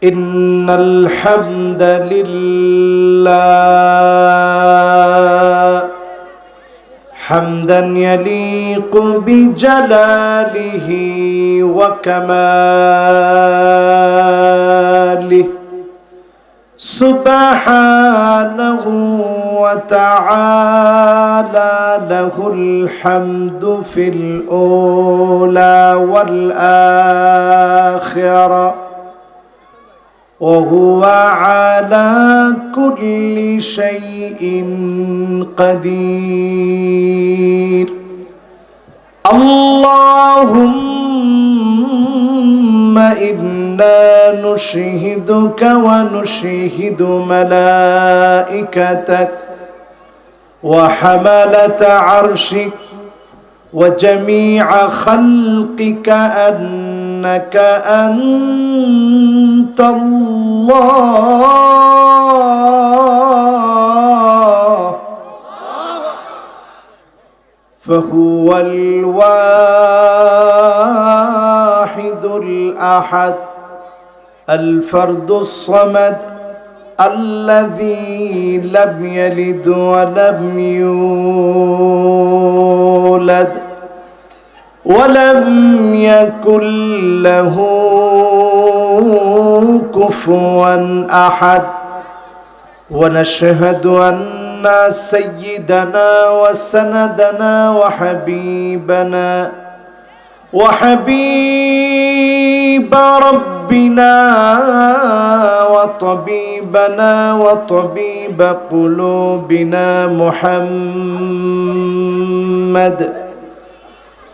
إن الحمد لله حمدا يليق بجلاله وكماله سبحانه وتعالى له الحمد في الأولى والآخرة وهو على كل شيء قدير. اللهم إنا نشهدك ونشهد ملائكتك وحملة عرشك وجميع خلقك أنك أنت الله فهو الواحد الأحد الفرد الصمد الذي لم يلد ولم يولد ولم يكن له كفوا أحد. ونشهد أن سيدنا وسندنا وحبيبنا وحبيب ربنا وطبيبنا وطبيب قلوبنا محمد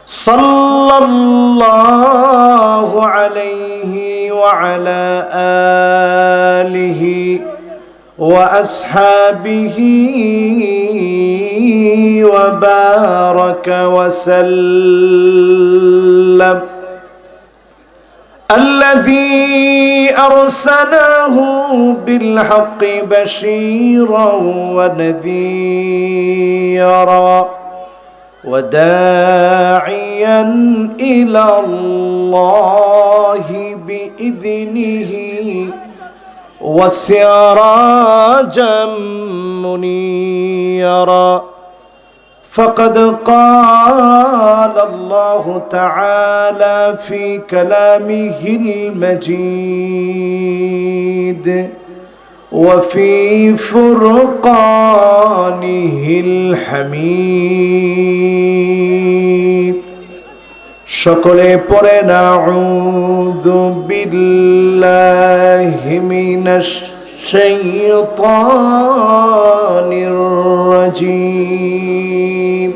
صلى الله عليه وعلى آله وأصحابه وبارك وسلم الذي أرسله بالحق بشيرا ونذيرا وداعيا إلى الله بإذنه وسراجا منيرا. فقد قال الله تعالى في كلامه المجيد وفي فرقانه الحميد সকলে পড়ে নাউযু বিল্লাহি মিনাশ শাইতানির রাজীম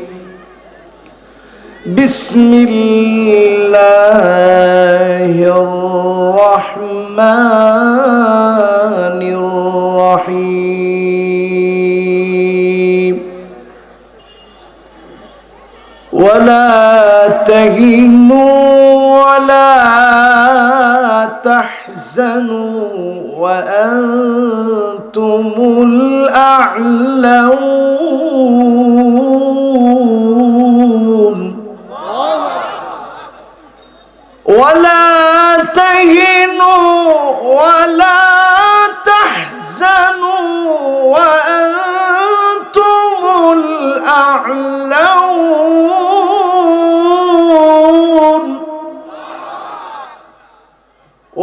বিসমিল্লাহির রাহমানির রাহিম ولا تهنوا ولا تحزنوا وأنتم الأعلون ولا تهنوا ولا تحزنوا وأنتم الأعلون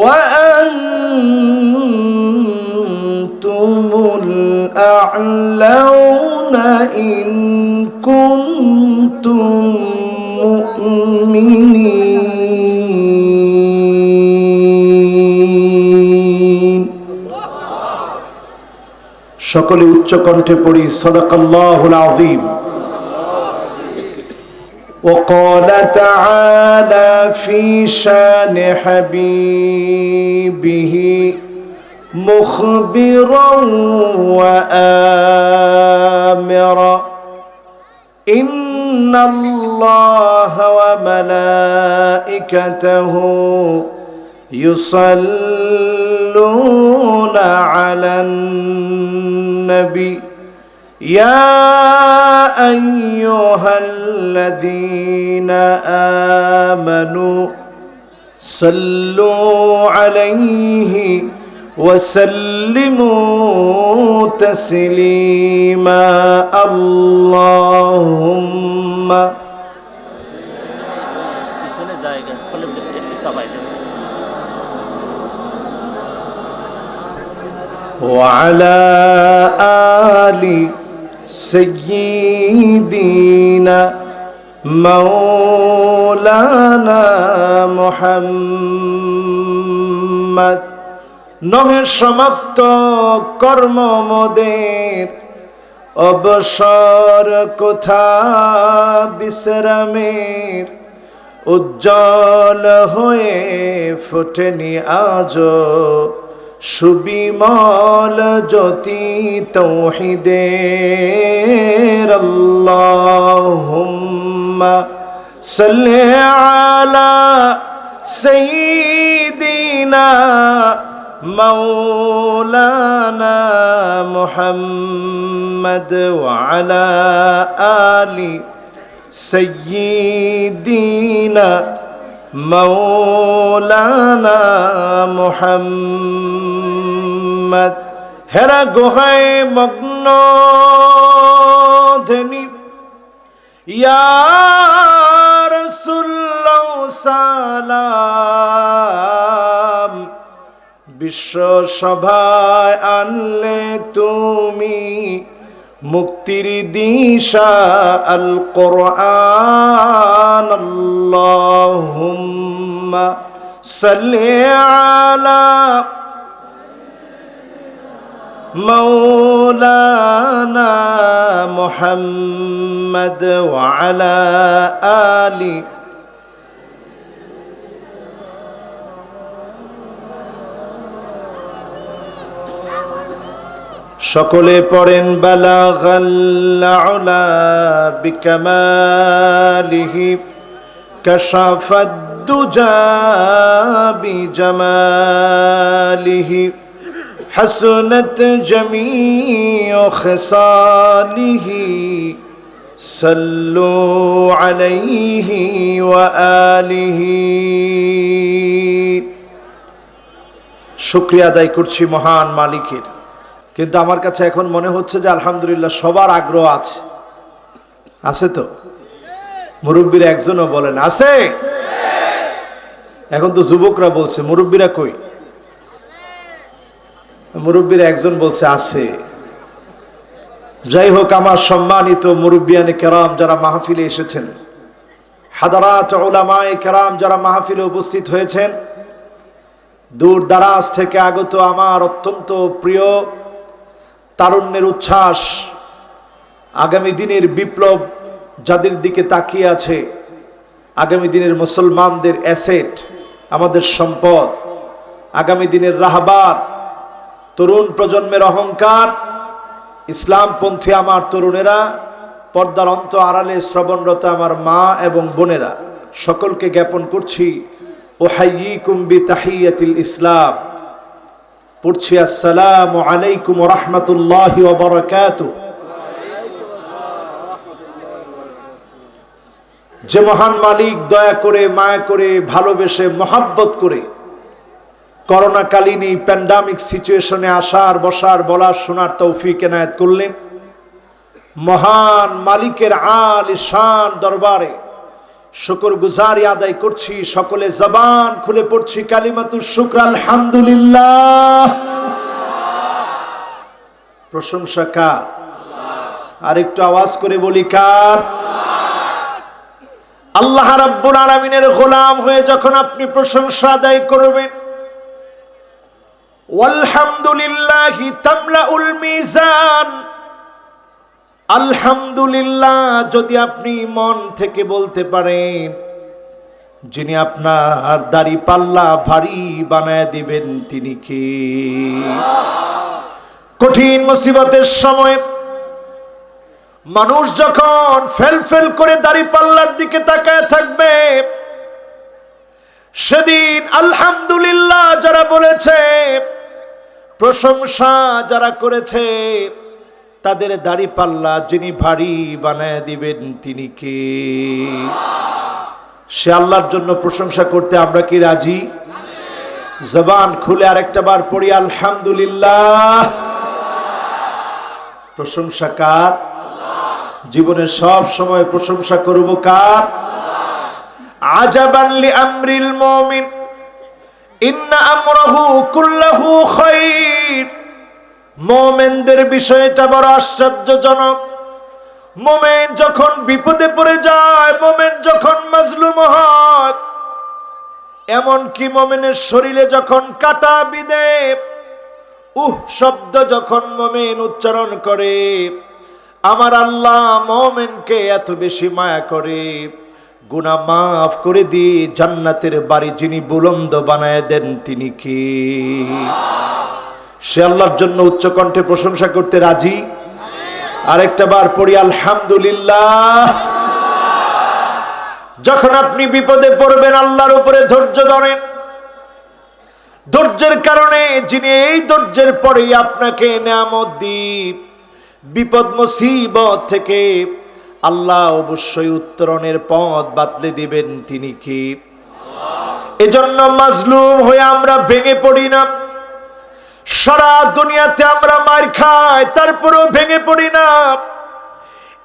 وأنتم الأعلون إن كنتم مؤمنين. সকলে উচ্চ কণ্ঠে পড়ি সাদাকাল্লাহুল আযীম। وقال تعالى في شان حبيبه مخبرا وآمرا إن الله وملائكته يصلون على النبي يا أيها الذين آمنوا صلوا عليه وسلموا تسليما اللهم وعلى آل سيدنا مولانا محمد নহে সমাপ্ত কর্ম মোদের অবসর কোথা বিশ্রামের উজ্জ্বল হয়ে ফোটেনি আজো সুবিমল জ্যোতি তৌহিদের আল্লাহুম্মা সাল্লি আলা সাইয়্যিদিনা মাওলানা মুহাম্মদ ওয়া আলা আলি সাইয়্যিদিনা মাওলানা মুহাম্মদ। হেরা গুহায় মগ্ন ধনি ইয়া রাসূলুল্লাহ সালাম, বিশ্ব সভায় আনলে তুমি মুক্তির দিশা আল কোরআন। আল্লাহুম্মা সাল্লি আলা মাওলানা মুহাম্মদ ওয়া আলা আলি সকলে পড়েন বালাগাল উলা বিকামালিহি কাশাফাদ দুজা বিজামালিহি হাসনাত জামিউ খিসালিহি সাল্লু আলাইহি ওয়া আলিহি। শুকরিয়া আদায় করছি মহান মালিকের। কিন্তু আমার কাছে এখন মনে হচ্ছে যে আলহামদুলিল্লাহ সবার আগ্রহ আছে, আছে তো? মুরব্বীরা একজনও বলেন আছে? এখন তো যুবকরা বলছে, মুরব্বীরা কই? মুরব্বীরা একজন বলছে আছে। যাই হোক, আমার সম্মানিত মুরব্বিয়ানে কেরাম যারা মাহফিলে এসেছেন, হাদারাত উলামায়ে কেরাম যারা মাহফিলে উপস্থিত হয়েছেন, দূর দারাজ থেকে আগত আমার অত্যন্ত প্রিয় তারুণ্যের উচ্ছ্বাস, আগামী দিনের বিপ্লব যাদের দিকে তাকিয়ে আছে, আগামী দিনের মুসলমানদের অ্যাসেট, আমাদের সম্পদ, আগামী দিনের রাহবার, তরুণ প্রজন্মের অহংকার, ইসলামপন্থী আমার তরুণেরা, পর্দার অন্ত আড়ালে শ্রবণরত আমার মা এবং বোনেরা, সকলকে জ্ঞাপন করছি উহাইয়িকুম বিতাহিয়াতিল ইসলাম। পড়ছি আসসালামু আলাইকুম ওয়া রাহমাতুল্লাহি ওয়া বারাকাতুহু। যে মহান মালিক দয়া করে, মায়া করে, ভালোবেসে, মহাব্বত করে করোনাকালীন এই প্যান্ডামিক সিচুয়েশনে আসার, বসার, বলার, শোনার তৌফিক এনায়েত করলেন, মহান মালিকের আলিশান দরবারে শুকর গুজারি আদায় করছি। সকলে জবান খুলে পড়ছি কালিমাতুশ শুকর আলহামদুলিল্লাহ। প্রশংসা কার? আর একটু আওয়াজ করে বলি কার? আল্লাহ রাব্বুল আলামিনের গোলাম হয়ে যখন আপনি প্রশংসা আদায় করবেন, ওয়ালহামদুলিল্লাহি তামলাউল মিজান, আলহামদুলিল্লাহ যদি আপনি মন থেকে বলতে পারেন, যিনি আপনার দাড়ি পাল্লা ভারী বানায় দিবেন তিনি কে? কঠিন মুসিবতের সময় মানুষ যখন ফেল করে দাড়ি পাল্লার দিকে তাকায় থাকবে, সেদিন আলহামদুলিল্লাহ যারা বলেছে, প্রশংসা যারা করেছে, তাদের দাড়ি পাল্লা যিনি ভারী বানায় দিবেন তিনি কে? সে আল্লাহর জন্য প্রশংসা করতে আমরা কি রাজি? জবান খুলে আরেকটা বার পড়ি আলহামদুলিল্লাহ। প্রশংসা কার? জীবনে সব সময় প্রশংসা করব কার? আজাবান লিআমরিল মুমিন ইন্না আমরাহু কুল্লাহু খায়র। মুমিনদের বিষয়টা বড় আশ্চর্যজনক। মুমিন যখন বিপদে পড়ে যায়, মুমিন যখন মাজলুম হয়, এমন কি মুমিনের শরীরে যখন কাটা বিঁধে শব্দ যখন মুমিন উচ্চারণ করে, আমার আল্লাহ মুমিনকে এত বেশি মায়া করে, গুনাহ মাফ করে দিয়ে জান্নাতের বাড়ি যিনি বুলন্দ বানায় দেন তিনি কি? সে আল্লাহর জন্য উচ্চ কণ্ঠে প্রশংসা করতে রাজি। আরেকটা বার পড়ি আলহামদুলিল্লাহ। যখন আপনি বিপদে পড়বেন আল্লাহর উপরে ধৈর্য ধরেন। ধৈর্যের কারণে যিনি এই ধৈর্যের পরেই আপনাকে নিয়ামত দিন, বিপদ মুসিবত থেকে আল্লাহ অবশ্যই উত্তরণের পথ বাতলে দিবেন তিনি কি? এজন্য মাজলুম হয়ে আমরা ভেঙে পড়ি না। সারা দুনিয়াতে আমরা মার খাই, তারপরেও ভেঙে পড়ি না।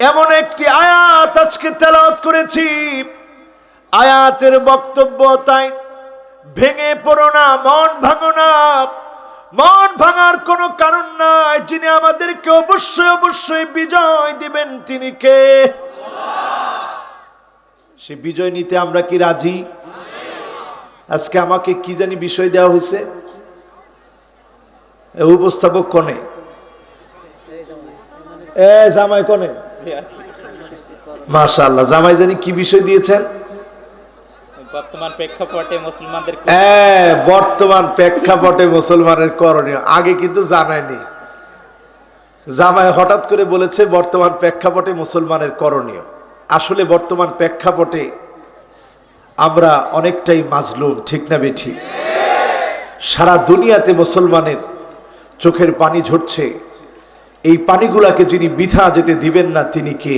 এমন একটি আয়াত আজকে তেলাওয়াত করেছি, আয়াতের বক্তব্য তাই, ভেঙে পড়ো না, মন ভাঙো না। মন ভাঙার কোনো কারণ নাই। যিনি আমাদেরকে অবশ্যই অবশ্যই বিজয় দিবেন তিনি কে? সে বিজয় নিতে আমরা কি রাজি? আজকে আমাকে কি জানি বিষয় দেওয়া হয়েছে, উপস্থাপক কোনে? জামাই কোনে? মাশাআল্লাহ, জামাই জানি কি বিষয় দিয়েছেন? বর্তমান প্রেক্ষাপটে মুসলমানদের বর্তমান প্রেক্ষাপটে মুসলমানের করণীয়। আগে কিন্তু জানায়নি। জামাই হঠাৎ করে বলেছে বর্তমান প্রেক্ষাপটে মুসলমানের করণীয়। আসলে বর্তমান প্রেক্ষাপটে আমরা অনেকটাই মাজলুম, ঠিক না বেঠি? সারা দুনিয়াতে মুসলমানের চোখের পানি ঝরছে। এই পানিগুলাকে যিনি বৃথা যেতে দিবেন না তিনি কে?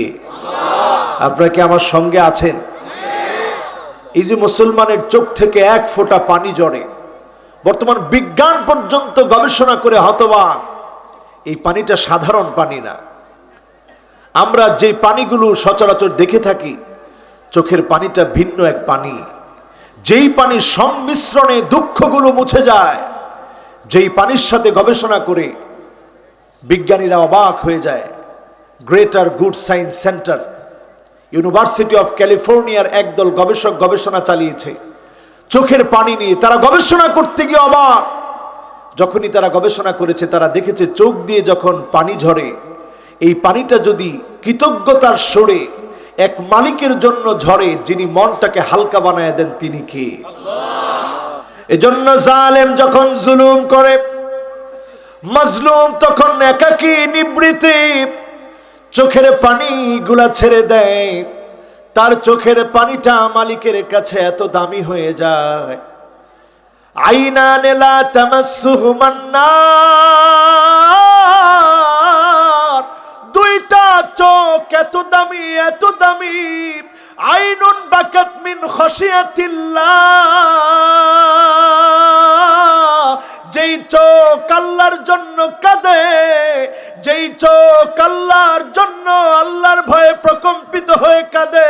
আপনারা কি আমার সঙ্গে আছেন? এই যে মুসলমানের চোখ থেকে এক ফোঁটা পানি ঝরে, বর্তমান বিজ্ঞান পর্যন্ত গবেষণা করে হতবাক, এই পানিটা সাধারণ পানি না। আমরা যে পানিগুলো সচরাচর দেখে থাকি, চোখের পানিটা ভিন্ন এক পানি। যেই পানির সংমিশ্রণে দুঃখগুলো মুছে যায়, যেই পানির সাথে গবেষণা করে বিজ্ঞানীরা অবাক হয়ে যায়। Greater good science centre, university of ক্যালিফোর্নিয়ার একদল গবেষক গবেষণা চালিয়েছে চোখের পানি নিয়ে। তারা গবেষণা করতে গিয়ে অবাক। যখনই তারা গবেষণা করেছে, তারা দেখেছে চোখ দিয়ে যখন পানি ঝরে, এই পানিটা যদি কৃতজ্ঞতার সুরে এক মালিকের জন্য ঝরে, যিনি মনটাকে হালকা বানায় দেন তিনি কে? এজন্য জালেম যখন জুলুম করে, মাজলুম তখন একাকী নিবৃত্তি চোখের পানি গুলা ছেড়ে দেয়। তার চোখের পানিটা মালিকের কাছে এত দামি হয়ে যায়। আইনান লা তামাসসুহুমান নার, দুইটা চোখ এত দামি, এত দামি। আইনুন বাকাত মিন খাশিয়াতিল্লাহ, যেই চোখ আল্লাহর জন্য কাঁদে, যেই চোখ আল্লাহর জন্য আল্লাহর ভয়ে প্রকম্পিত হয়ে কাঁদে,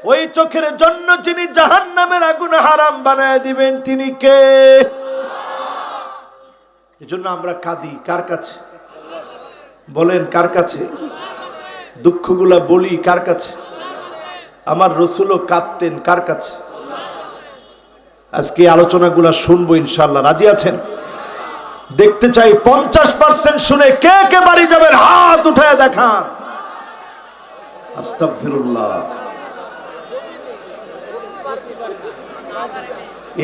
ওই চোখের জন্য যিনি জাহান্নামের আগুন হারাম বানায় দিবেন তিনি কে? এজন্য আমরা কাঁদি কার কাছে? বলেন কার কাছে? দুঃখগুলা বলি কার কাছে? আমার রাসূলও কাঁদতেন কার কাছে? আজকে আলোচনাগুলা শুনবো ইনশাআল্লাহ। রাজি আছেন? দেখতে চাই 50% শুনে কে কে বাড়ি যাবেন, হাত উঠায় দেখান। আস্তাগফিরুল্লাহ।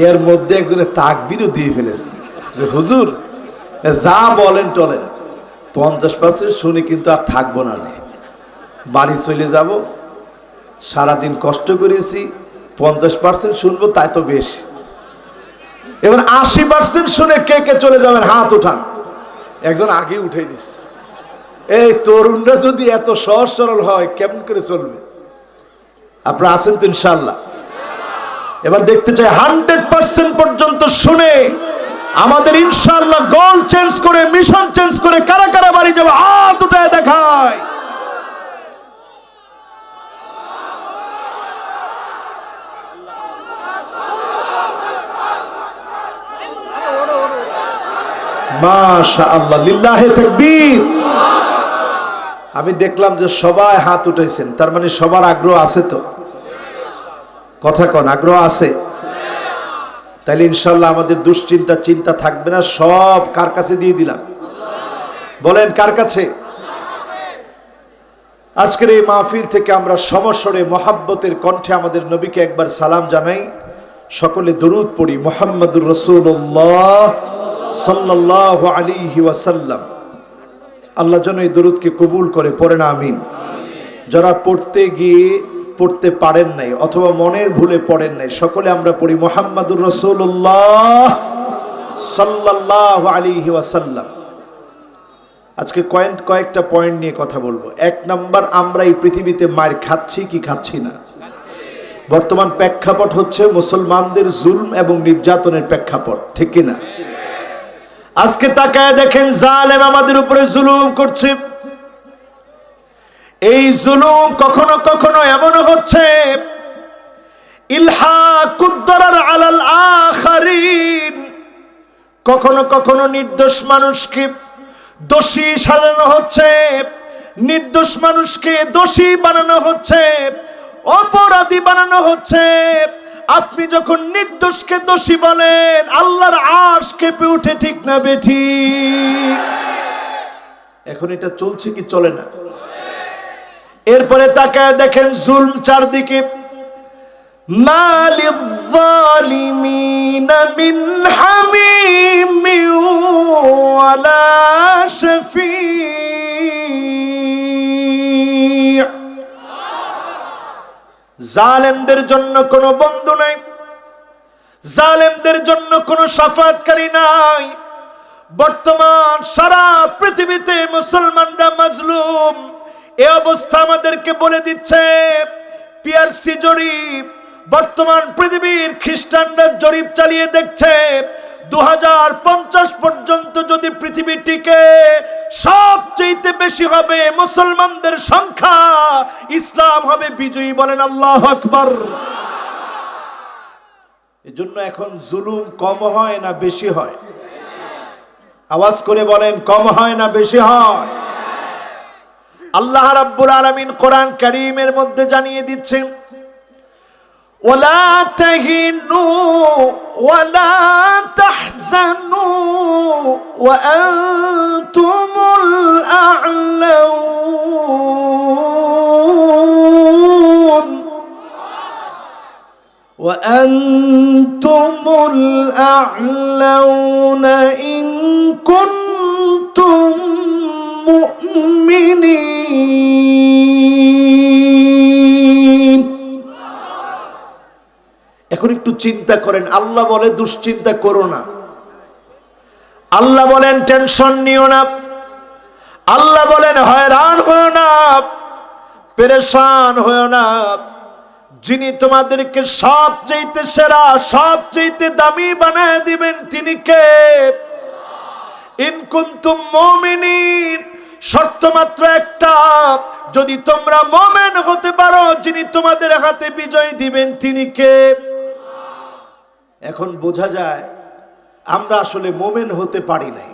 এর মধ্যে একজনে তাকবীরও দিয়ে ফেলেছে যে হুজুর যা বলেন টলেন, 50% শুনে কিন্তু আর থাকবো না, বাড়ি চলে যাব। সারাদিন কষ্ট করেছি, 50% শুনবো তাই তো বেশ। এবার 80% শুনে কে কে চলে যাবেন, হাত উঠান। একজন আগে উঠে দিচ্ছে। এই তরুণরা যদি এত সহজ সরল হয় কেমন করে চলবে? আপনারা আছেন তো ইনশাআল্লাহ? এবার দেখতে চাই 100% পর্যন্ত শুনে আমাদের ইনশাআল্লাহ গোল চেঞ্জ করে, মিশন চেঞ্জ করে কারা কারা বাড়ি যাবে হাত উঠায় দেখায়। মাশাআল্লাহ, লিল্লাহি তাকবীর। আমি দেখলাম যে সবাই হাত উঠাইছেন, তার মানে সবার আগ্রহ আছে তো? কথা কোন আগ্রহ আছে? তাইলে ইনশাআল্লাহ আমাদের দুশ্চিন্তা চিন্তা থাকবে না, সব কার কাছে দিয়ে দিলাম? বলেন কার কাছে? আজকের এই মাহফিল থেকে আমরা সমস্বরে মহাব্বতের কণ্ঠে আমাদের নবীকে একবার সালাম জানাই, সকলে দরুদ পড়ি। মুহাম্মাদুর রাসূলুল্লাহ সাল্লাল্লাহু আলাইহি ওয়াসাল্লাম। আল্লাহ যেন এই দরুদকে কবুল করে, পড়েন আমিন। যারা পড়তে গিয়ে পড়তে পারেন নাই অথবা মনের ভুলে পড়েন নাই, সকলে আমরা পড়ি মুহাম্মাদুর রাসূলুল্লাহ সাল্লাল্লাহু আলাইহি ওয়াসাল্লাম। আজকে কয়েকটা পয়েন্ট নিয়ে কথা বলবো। এক নাম্বার, আমরা এই পৃথিবীতে মার খাচ্ছি কি খাচ্ছি না? বর্তমান প্রেক্ষাপট হচ্ছে মুসলমানদের জুলম এবং নির্যাতনের প্রেক্ষাপট, ঠিক কি না? আজকে তাকায় দেখেন, জালেম আমাদের উপরে জুলুম করছে। এই জুলুম কখনো কখনো এমন হচ্ছে ইলহাকুদ দারার আলাল আখারিন, কখনো কখনো নির্দোষ মানুষকে দোষী সাজানো হচ্ছে, নির্দোষ মানুষকে দোষী বানানো হচ্ছে, অপরাধী বানানো হচ্ছে। আপনি যখন নির্দোষকে দোষী বলেন, আল্লাহর আরশ কেঁপে উঠে, ঠিক না বেঠিক? এখন এটা চলছে কি চলে না? এরপরে তাকায় দেখেন জুলম চারদিকে। মালিয যালিমিনা মিন হামিম ওয়ালা শাফি'। জালেমদের জন্য কোনো বন্ধু নাই, জালেমদের জন্য কোনো শাফাআতকারী নাই। বর্তমান সারা পৃথিবীতে মুসলমানরা মাজলুম। এই অবস্থা আমাদেরকে বলে দিচ্ছে পিআরসি জরিপ। বর্তমান পৃথিবীর খ্রিস্টানরা জরিপ চালিয়ে দেখছে 2050 পর্যন্ত যদি পৃথিবী টিকে, সবচেয়ে বেশি হবে মুসলমানদের সংখ্যা, ইসলাম হবে বিজয়ী। বলেন আল্লাহু আকবার। এজন্য এখন জুলুম কম হয় না বেশি হয়? আওয়াজ করে বলেন, কম হয় না বেশি হয়? আল্লাহ রাব্বুল আলামিন কোরআন কারীমের মধ্যে জানিয়ে দিচ্ছেন, ওয়ালা তাহিনু ওয়ালা তাহজানু ওয়া আনতুমুল আ'লাউন ওয়া আনতুমুল আ'লাউনা ইন কুনতুম মুমিনিন। এখন একটু চিন্তা করেন, আল্লাহ বলে দুশ্চিন্তা করো না, আল্লাহ বলেন টেনশন নিও না, আল্লাহ বলেন হয়রান হয়ো না, পেরেশান হয়ো না। যিনি তোমাদেরকে সবচেয়ে সেরা, সবচেয়ে দামি বানায় দিবেন তিনি কে? ইন কুনতুম মুমিনিন। শর্ত মাত্র একটা, যদি তোমরা মুমিন হতে পারো, যিনি তোমাদের হাতে বিজয় দিবেন তিনি কে? এখন বোঝা যায় আমরা আসলে মুমিন হতে পারি নাই।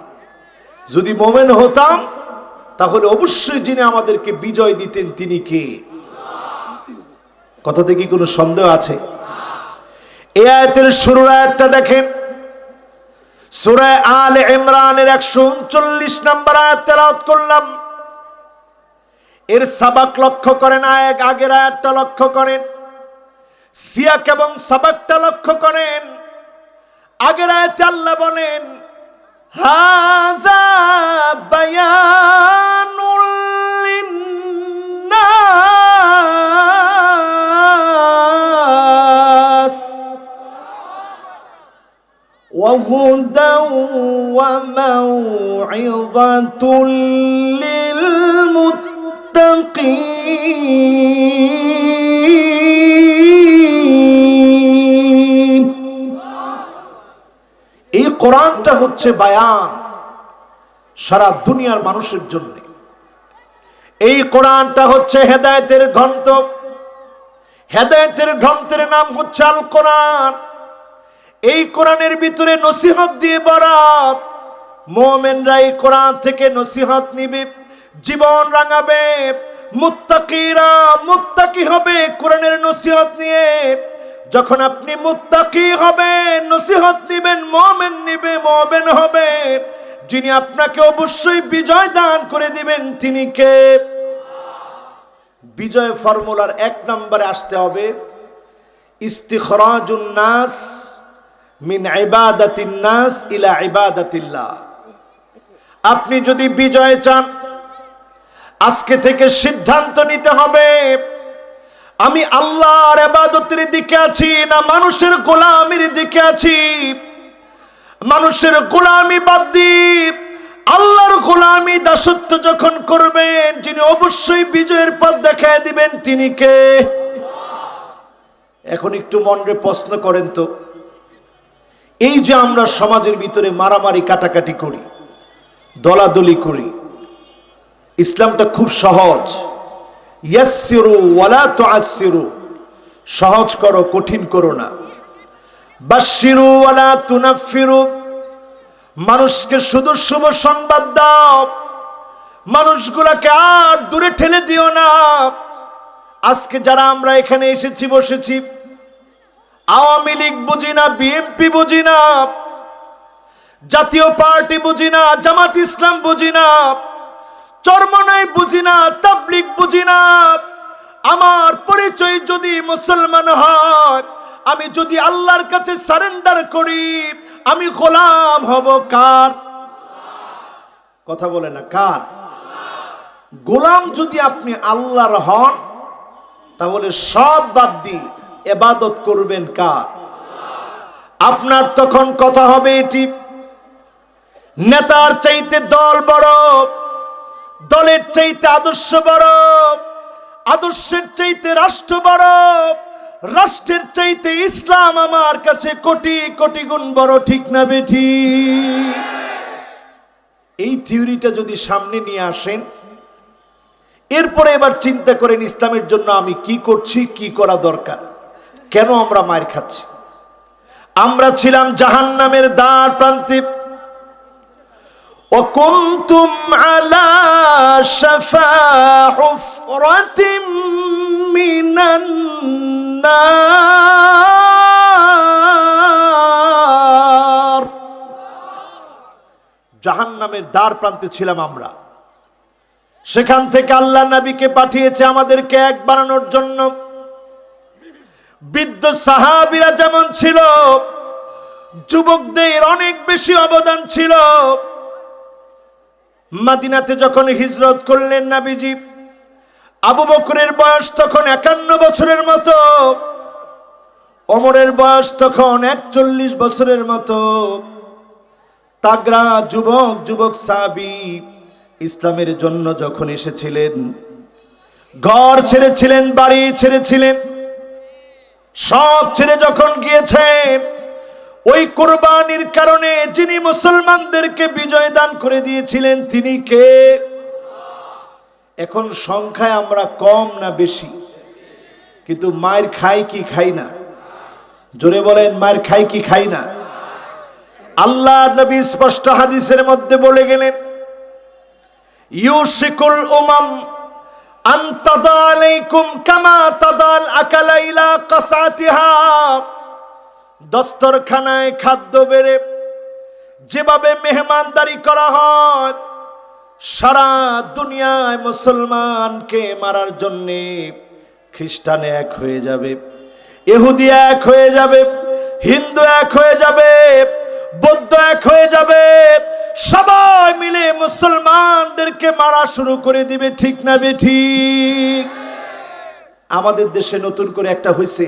যদি মুমিন হতাম তাহলে অবশ্যই যিনি আমাদেরকে বিজয় দিতেন তিনি কে? কথাতে কি কোনো সন্দেহ আছে? এই আয়াতের শুরুর আয়াতটা দেখেন, সূরা আলে ইমরানের 139 নম্বর আয়াত তেলাওয়াত করলাম। এর সাবাক লক্ষ্য করেন, আগের আয়াতটা লক্ষ্য করেন, সিয়াক এবং সাবাকটা লক্ষ্য করেন। আগের আয়াতে আল্লাহ বলেন হাযা বায়ানুল লিন্নাস ওয়া হুদাও ওয়া মাউইযাতুল লিল মুত্তাকিন। কোরআনটা হচ্ছে বায়ান সারা দুনিয়ার মানুষের জন্য। এই কোরআনটা হচ্ছে হেদায়েতের গ্রন্থ। হেদায়েতের গ্রন্থের নাম হচ্ছে আল কোরআন। এই কোরআনের ভিতরে নসিহত দিয়ে ভরা। মুমিনরা এই কোরআন থেকে নসিহত নিবে, জীবন রাঙাবে। মুত্তাকিরা মুত্তাকি হবে কোরআনের নসিহত নিয়ে। যখন আপনি মুত্তাকি হবেন, নসিহত নিবেন, মুমিন নিবে, মুমিন হবে, যিনি আপনাকে অবশ্যই বিজয় দান করে দিবেন তিনি কে? বিজয় ফর্মুলার 1 নম্বরে আসতে হবে ইস্তিখরাজুন নাস মিন ইবাদাতিন নাস ইলা ইবাদাতিল্লাহ। আপনি যদি বিজয় চান, আজকে থেকে সিদ্ধান্ত নিতে হবে আমি আল্লাহর ইবাদতের দিকে আছি না মানুষের গোলামির দিকে আছি। মানুষের গোলামি বাদ দিয়ে আল্লাহর গোলামি দাসত্ব যখন করবেন, যিনি অবশ্যই বিজয়ের পথ দেখায় দিবেন তিনি কে? এখন একটু মনে প্রশ্ন করেন তো, এই যে আমরা সমাজের ভিতরে মারামারি কাটাকাটি করি, দলাদলি করি, ইসলামটা খুব সহজ। ইয়াসসিরু ওয়ালা তুআসসিরু, সহজ করো কঠিন করো না। বাশশিরু ওয়ালা তুনাফফিরু, মানুষকে শুধু শুভ সংবাদ দাও, মানুষগুলোকে আর দূরে ঠেলে দিও না। আজকে যারা আমরা এখানে এসেছি বসেছি, আওয়ামী লীগ বুঝি না, বিএনপি বুঝি না, জাতীয় পার্টি বুঝি না, জামাত ইসলাম বুঝি না, চরমনাই বুঝি না, তাবলীগ বুঝি না। আমার পরিচয় যদি মুসলমান হয়, আমি যদি আল্লাহর কাছে সারেন্ডার করি, আমি গোলাম হব কার? কথা বলে না, কার? গোলাম যদি আপনি আল্লাহর হন, তাহলে সব বাদ দিয়ে ইবাদত করবেন কার? আপনার তখন কথা হবে এটি, নেতার চাইতে দল বড়, দলের চাইতে আদর্শ বড়, আদর্শের চাইতে রাষ্ট্র বড়, রাষ্ট্রের চাইতে ইসলাম আমার কাছে কোটি কোটি গুণ বড়। ঠিক না বেঠি? এই থিওরিটা যদি সামনে নিয়ে আসেন, এরপরে এবার চিন্তা করেন ইসলামের জন্য আমি কি করছি, কি করা দরকার, কেন আমরা মার খাচ্ছি। আমরা ছিলাম জাহান্নামের দ্বার প্রান্তে। وكنتم على شفا حفرة من النار, জাহান্নামের দ্বার প্রান্তে ছিলাম আমরা। সেখান থেকে আল্লাহ নবীকে পাঠিয়েছে আমাদেরকে এক বানানোর জন্য। বৃদ্ধ সাহাবীরা যেমন ছিল, যুবকদের অনেক বেশি অবদান ছিল। মদিনাতে যখন হিজরত করলেন নবীজি, আবু বকরের বয়স তখন 51 বছরের মতো, ওমরের বয়স তখন 41 বছরের মতো। তাগড়া যুবক যুবক সাহাবী ইসলামের জন্য যখন এসেছিলেন, ঘর ছেড়েছিলেন, বাড়ি ছেড়েছিলেন, সব ছেড়ে যখন গিয়েছেন, ওই কুরবানির কারণে যিনি মুসলমানদেরকে বিজয় দান করে দিয়েছিলেন তিনি কে? এখন সংখ্যায় আমরা কম না বেশি? কিন্তু মায়ের খাই কি খাই না? জোরে বলেন, মায়ের খাই কি খাই না? আল্লাহ নবী স্পষ্ট হাদিসের মধ্যে বলে গেলেন, ইউশিকুল উমাম আন তাদা আলাইকুম কামা তাদাল আকালা ইলা কাসাতিহা, দস্তরখানায় খাদ্য বেড়ে যেভাবে মেহমানদারি করা হয়, সারা দুনিয়ায় মুসলমানকে মারার জন্য খ্রিস্টান এক হয়ে যাবে, ইহুদি এক হয়ে যাবে, হিন্দু এক হয়ে যাবে, বৌদ্ধ এক হয়ে যাবে, সবাই মিলে মুসলমানদেরকে মারা শুরু করে দিবে। ঠিক না বেঠিক? আমাদের দেশে নতুন করে একটা হয়েছে,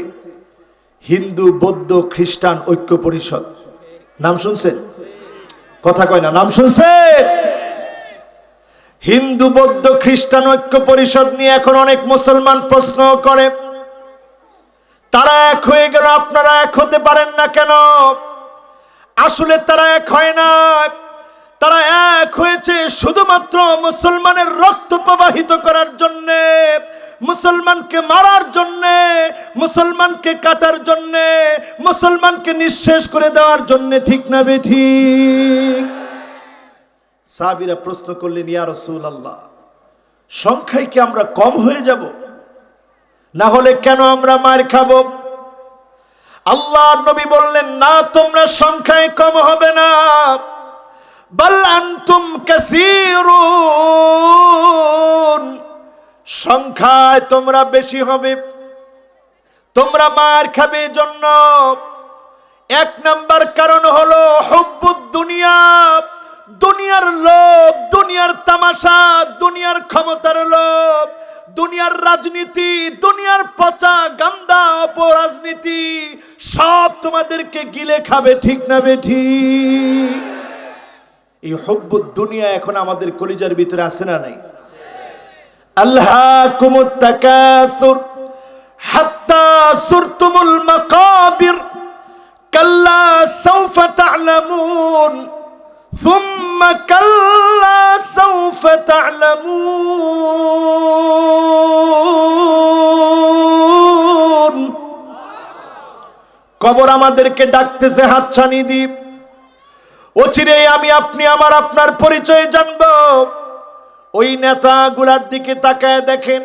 হিন্দু বৌদ্ধ খ্রিস্টান ঐক্য পরিষদ। নাম শুনছেন? কথা কয় না, নাম শুনছেন? হিন্দু বৌদ্ধ খ্রিস্টান ঐক্য পরিষদ নিয়ে এখন অনেক মুসলমান প্রশ্ন করে, তারা এক হয়ে গেল, আপনারা এক হতে পারেন না কেন? আসলে তারা এক হয় না, তারা এক হয়েছে শুধুমাত্র মুসলমানের রক্ত প্রবাহিত করার জন্য, মুসলমানকে মারার জন্য, মুসলমানকে কাটার জন্য, মুসলমানকে নিঃশেষ করে দেওয়ার জন্য। ঠিক না বেঠিক? সাহাবীরা প্রশ্ন করলেন, ইয়া রাসূলুল্লাহ, সংখ্যায় কি আমরা কম হয়ে যাব? না হলে কেন আমরা মার খাবো? আল্লাহর নবী বললেন, না, তোমরা সংখ্যায় কম হবে না, বাল আনতুম কাসীরুন, সংখ্যায় তোমরা বেশি হবে। তোমরা মার খাবে জন্য এক নাম্বার কারণ হলো হুব্বুদ দুনিয়া, দুনিয়ার লোভ, দুনিয়ার তামাশা, দুনিয়ার ক্ষমতার লোভ, দুনিয়ার রাজনীতি, দুনিয়ার পচা গান্দা অপরাজনীতি সব তোমাদেরকে গিলে খাবে। ঠিক না বেঠিক? এই হুব্বুদ দুনিয়া এখন আমাদের কলিজার ভিতরে আছে না নাই? আল্লাহকুমুত তাকাসুর হাত্তা সুরতুমুল মাকাবির কাল্লা সাউফা তা'লামুন সুম্মা কাল্লা সাউফা তা'লামুন। কবর আমাদেরকে ডাকতেছে, হাতছানি দ্বীপ, অচিরেই আমি আপনি আমার আপনার পরিচয় জানবো। ওই নেতাগুলার দিকে তাকায় দেখেন,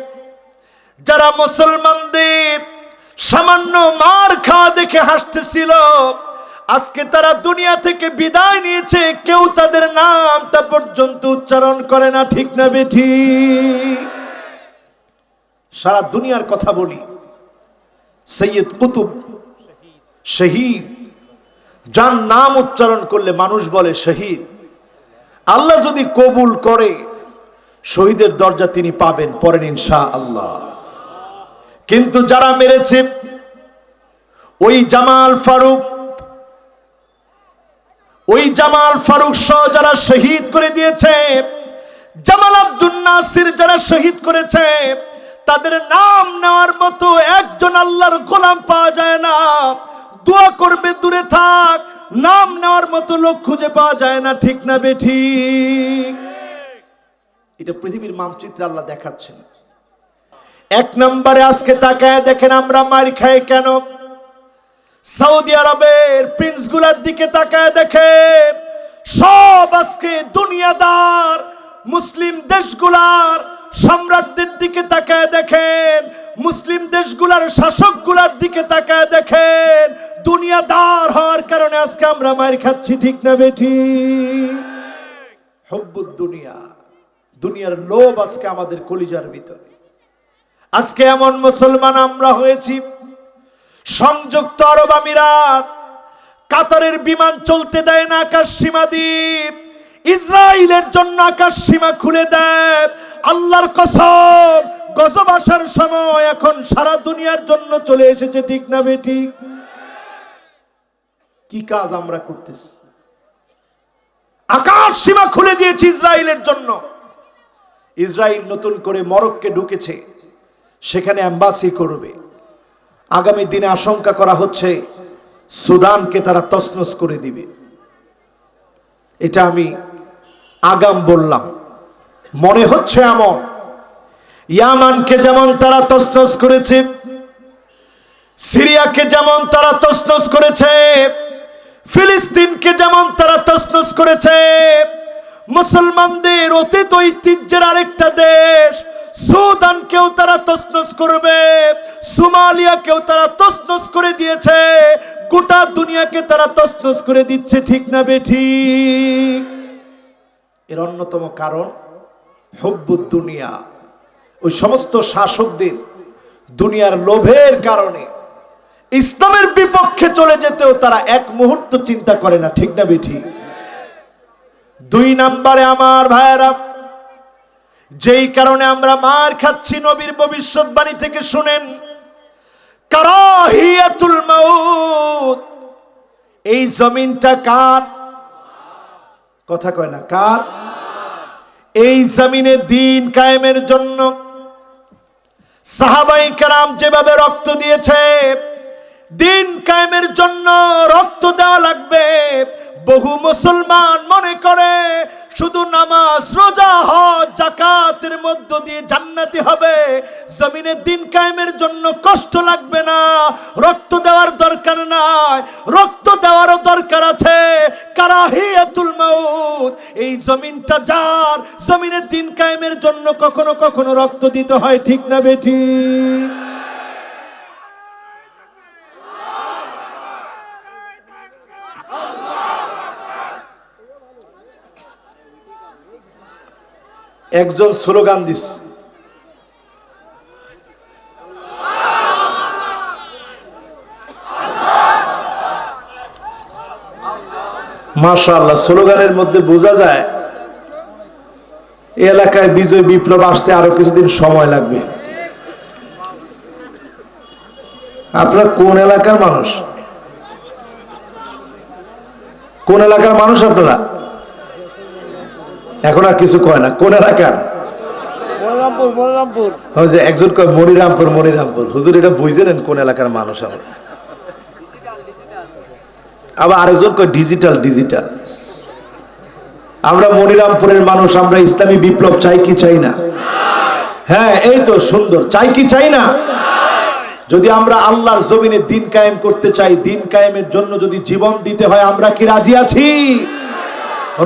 যারা মুসলমানদের সামান্য মার খাওয়া দেখে হাসতেছিল, আজকে তারা দুনিয়া থেকে বিদায় নিয়েছে, কেউ তাদের নামটা পর্যন্ত উচ্চারণ করে না। ঠিক না বেঠিক? সারা দুনিয়ার কথা বলি, সৈয়দ কুতুব শহীদ, যার নাম উচ্চারণ করলে মানুষ বলে শহীদ, আল্লাহ যদি কবুল করে শহীদের দরজা তিনি পাবেন, পড়েন ইনশাআল্লাহ। কিন্তু যারা মেরেছে ওই জামাল ফারুক সহ যারা শহীদ করে দিয়েছে, জামাল আব্দুল নাসির যারা শহীদ করেছে, তাদের নাম নেওয়ার মতো একজন আল্লাহর গোলাম পাওয়া যায় না। দোয়া করবে দূরে থাক, নাম নেওয়ার মতো লোক খুঁজে পাওয়া যায় না। ঠিক না বেঠিক? এটা পৃথিবীর মানচিত্রে আল্লাহ দেখাচ্ছেন। এক নম্বরে আজকে তাকায় দেখেন আমরা মার খাই কেন। সৌদি আরবের প্রিন্সগুলার দিকে তাকায় দেখেন, সব আজকে দুনিয়াদার মুসলিম দেশগুলার সম্রাটদের দিকে তাকায় দেখেন, মুসলিম দেশগুলার শাসকগুলার দিকে তাকায় দেখেন, দুনিয়াদার হওয়ার কারণে আজকে আমরা মার খাচ্ছি। ঠিক না বেঠিক? হুব্বুদ দুনিয়া, দুনিয়ার লোভ আজকে আমাদের কলিজার ভিতরে। আজকে এমন মুসলমান আমরা হয়েছি, সংযুক্ত আরব আমিরাত কাতারের বিমান চলতে দেয় না আকাশ সীমা দ্বীপ, ইসরায়েলের জন্য আকাশ সীমা খুলে দেয়। আল্লাহর কসম, গজব আসার সময় এখন সারা দুনিয়ার জন্য চলে এসেছে। ঠিক না বেঠিক? কি কাজ আমরা করতেছি? আকাশ সীমা খুলে দিয়েছি ইসরায়েলের জন্য। ইসরায়েল নতুন করে মরক্কোকে ঢুকেছে, সেখানে এম্বাসি করবে। আগামী দিনে আশঙ্কা করা হচ্ছে সুদানকে তারা তছনছ করে দিবে। এটা আমি আগাম বললাম, মনে হচ্ছে এমন। ইয়ামানকে যেমন তারা তছনছ করেছে, সিরিয়াকে যেমন তারা তছনছ করেছে, ফিলিস্তিনকে যেমন তারা তছনছ করেছে, মুসলমানদের অতীত ঐতিহ্যের আরেকটা দেশ সুদানকেও তারা তছনছ করবে, সোমালিয়াকেও তারা তছনছ করে দিয়েছে, গোটা দুনিয়াকে তারা তছনছ করে দিচ্ছে। ঠিক না বেঠিক? এর অন্যতম কারণ হুব্বুদ দুনিয়া। ওই সমস্ত শাসকদের দুনিয়ার লোভের কারণে ইসলামের বিপক্ষে চলে যেতেও তারা এক মুহূর্ত চিন্তা করে না। ঠিক না বেঠিক? দুই নম্বরে আমার ভাইয়েরা, যেই কারণে আমরা মার খাচ্ছি, নবীর ভবিষ্যৎবাণী থেকে শুনেন, কারাহিয়াতুল মাউত। এই জমিনটা কার? কথা কয় না, কার? এই জমিনে দ্বীন কায়েমের জন্য সাহাবায়ে কেরাম যেভাবে রক্ত দিয়েছে, দিন কায়েমের জন্য রক্ত দেওয়া লাগবে। বহু মুসলমান মনে করে শুধু নামাজ, রোজা, হজ, যাকাতের মধ্য দিয়ে জান্নাতি হবে, জমিনে দিন কায়েমের জন্য কষ্ট লাগবে না, রক্ত দেওয়ার দরকার নাই। রক্ত দেওয়ারও দরকার আছে, কারাহিয়াতুল মাউত। এই জমিনটা যার, জমিনে দিন কায়েমের জন্য কখনো কখনো রক্ত দিতে হয়, ঠিক না বেঠিক? একজন স্লোগান দিস, মাশাআল্লাহ। স্লোগানের মধ্যে বোঝা যায় এই এলাকায় বিজয় বিপ্লব আসতে আরো কিছুদিন সময় লাগবে। আপনারা কোন এলাকার মানুষ? কোন এলাকার মানুষ আপনারা? এখন আর কিছু কয় না। কোন এলাকার? মনিরামপুর। একজন কয় মনিরামপুর, মনিরামপুর। হুজুর এটা বুঝে নেন কোন এলাকার মানুষ আমরা। আবার আরেকজন কয় ডিজিটাল, ডিজিটাল। আমরা মনিরামপুরের মানুষ, আমরা ইসলামী বিপ্লব চাই কি চাই না? হ্যাঁ, এই তো সুন্দর। চাই কি চাই না? যদি আমরা আল্লাহর জমিনে দিন কায়েম করতে চাই, দিন কায়েমের জন্য যদি জীবন দিতে হয়, আমরা কি রাজি আছি?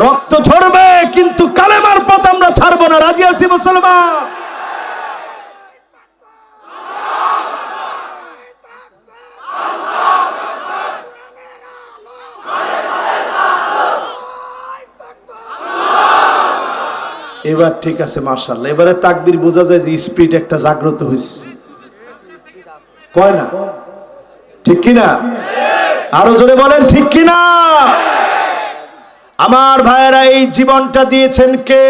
রক্ত ঝরবে কিন্তু কালেমার পথ আমরা ছাড়বো না, রাজি আছি মুসলমান? এবার ঠিক আছে, মাশাআল্লাহ। এবারে তাকবীর বোঝা যায় যে স্পিরিট একটা জাগ্রত হয়েছে, কয় না? ঠিক কিনা? আরো জোরে বলেন ঠিক কিনা? আমার ভাইয়েরা, এই জীবনটা দিয়েছেন কে?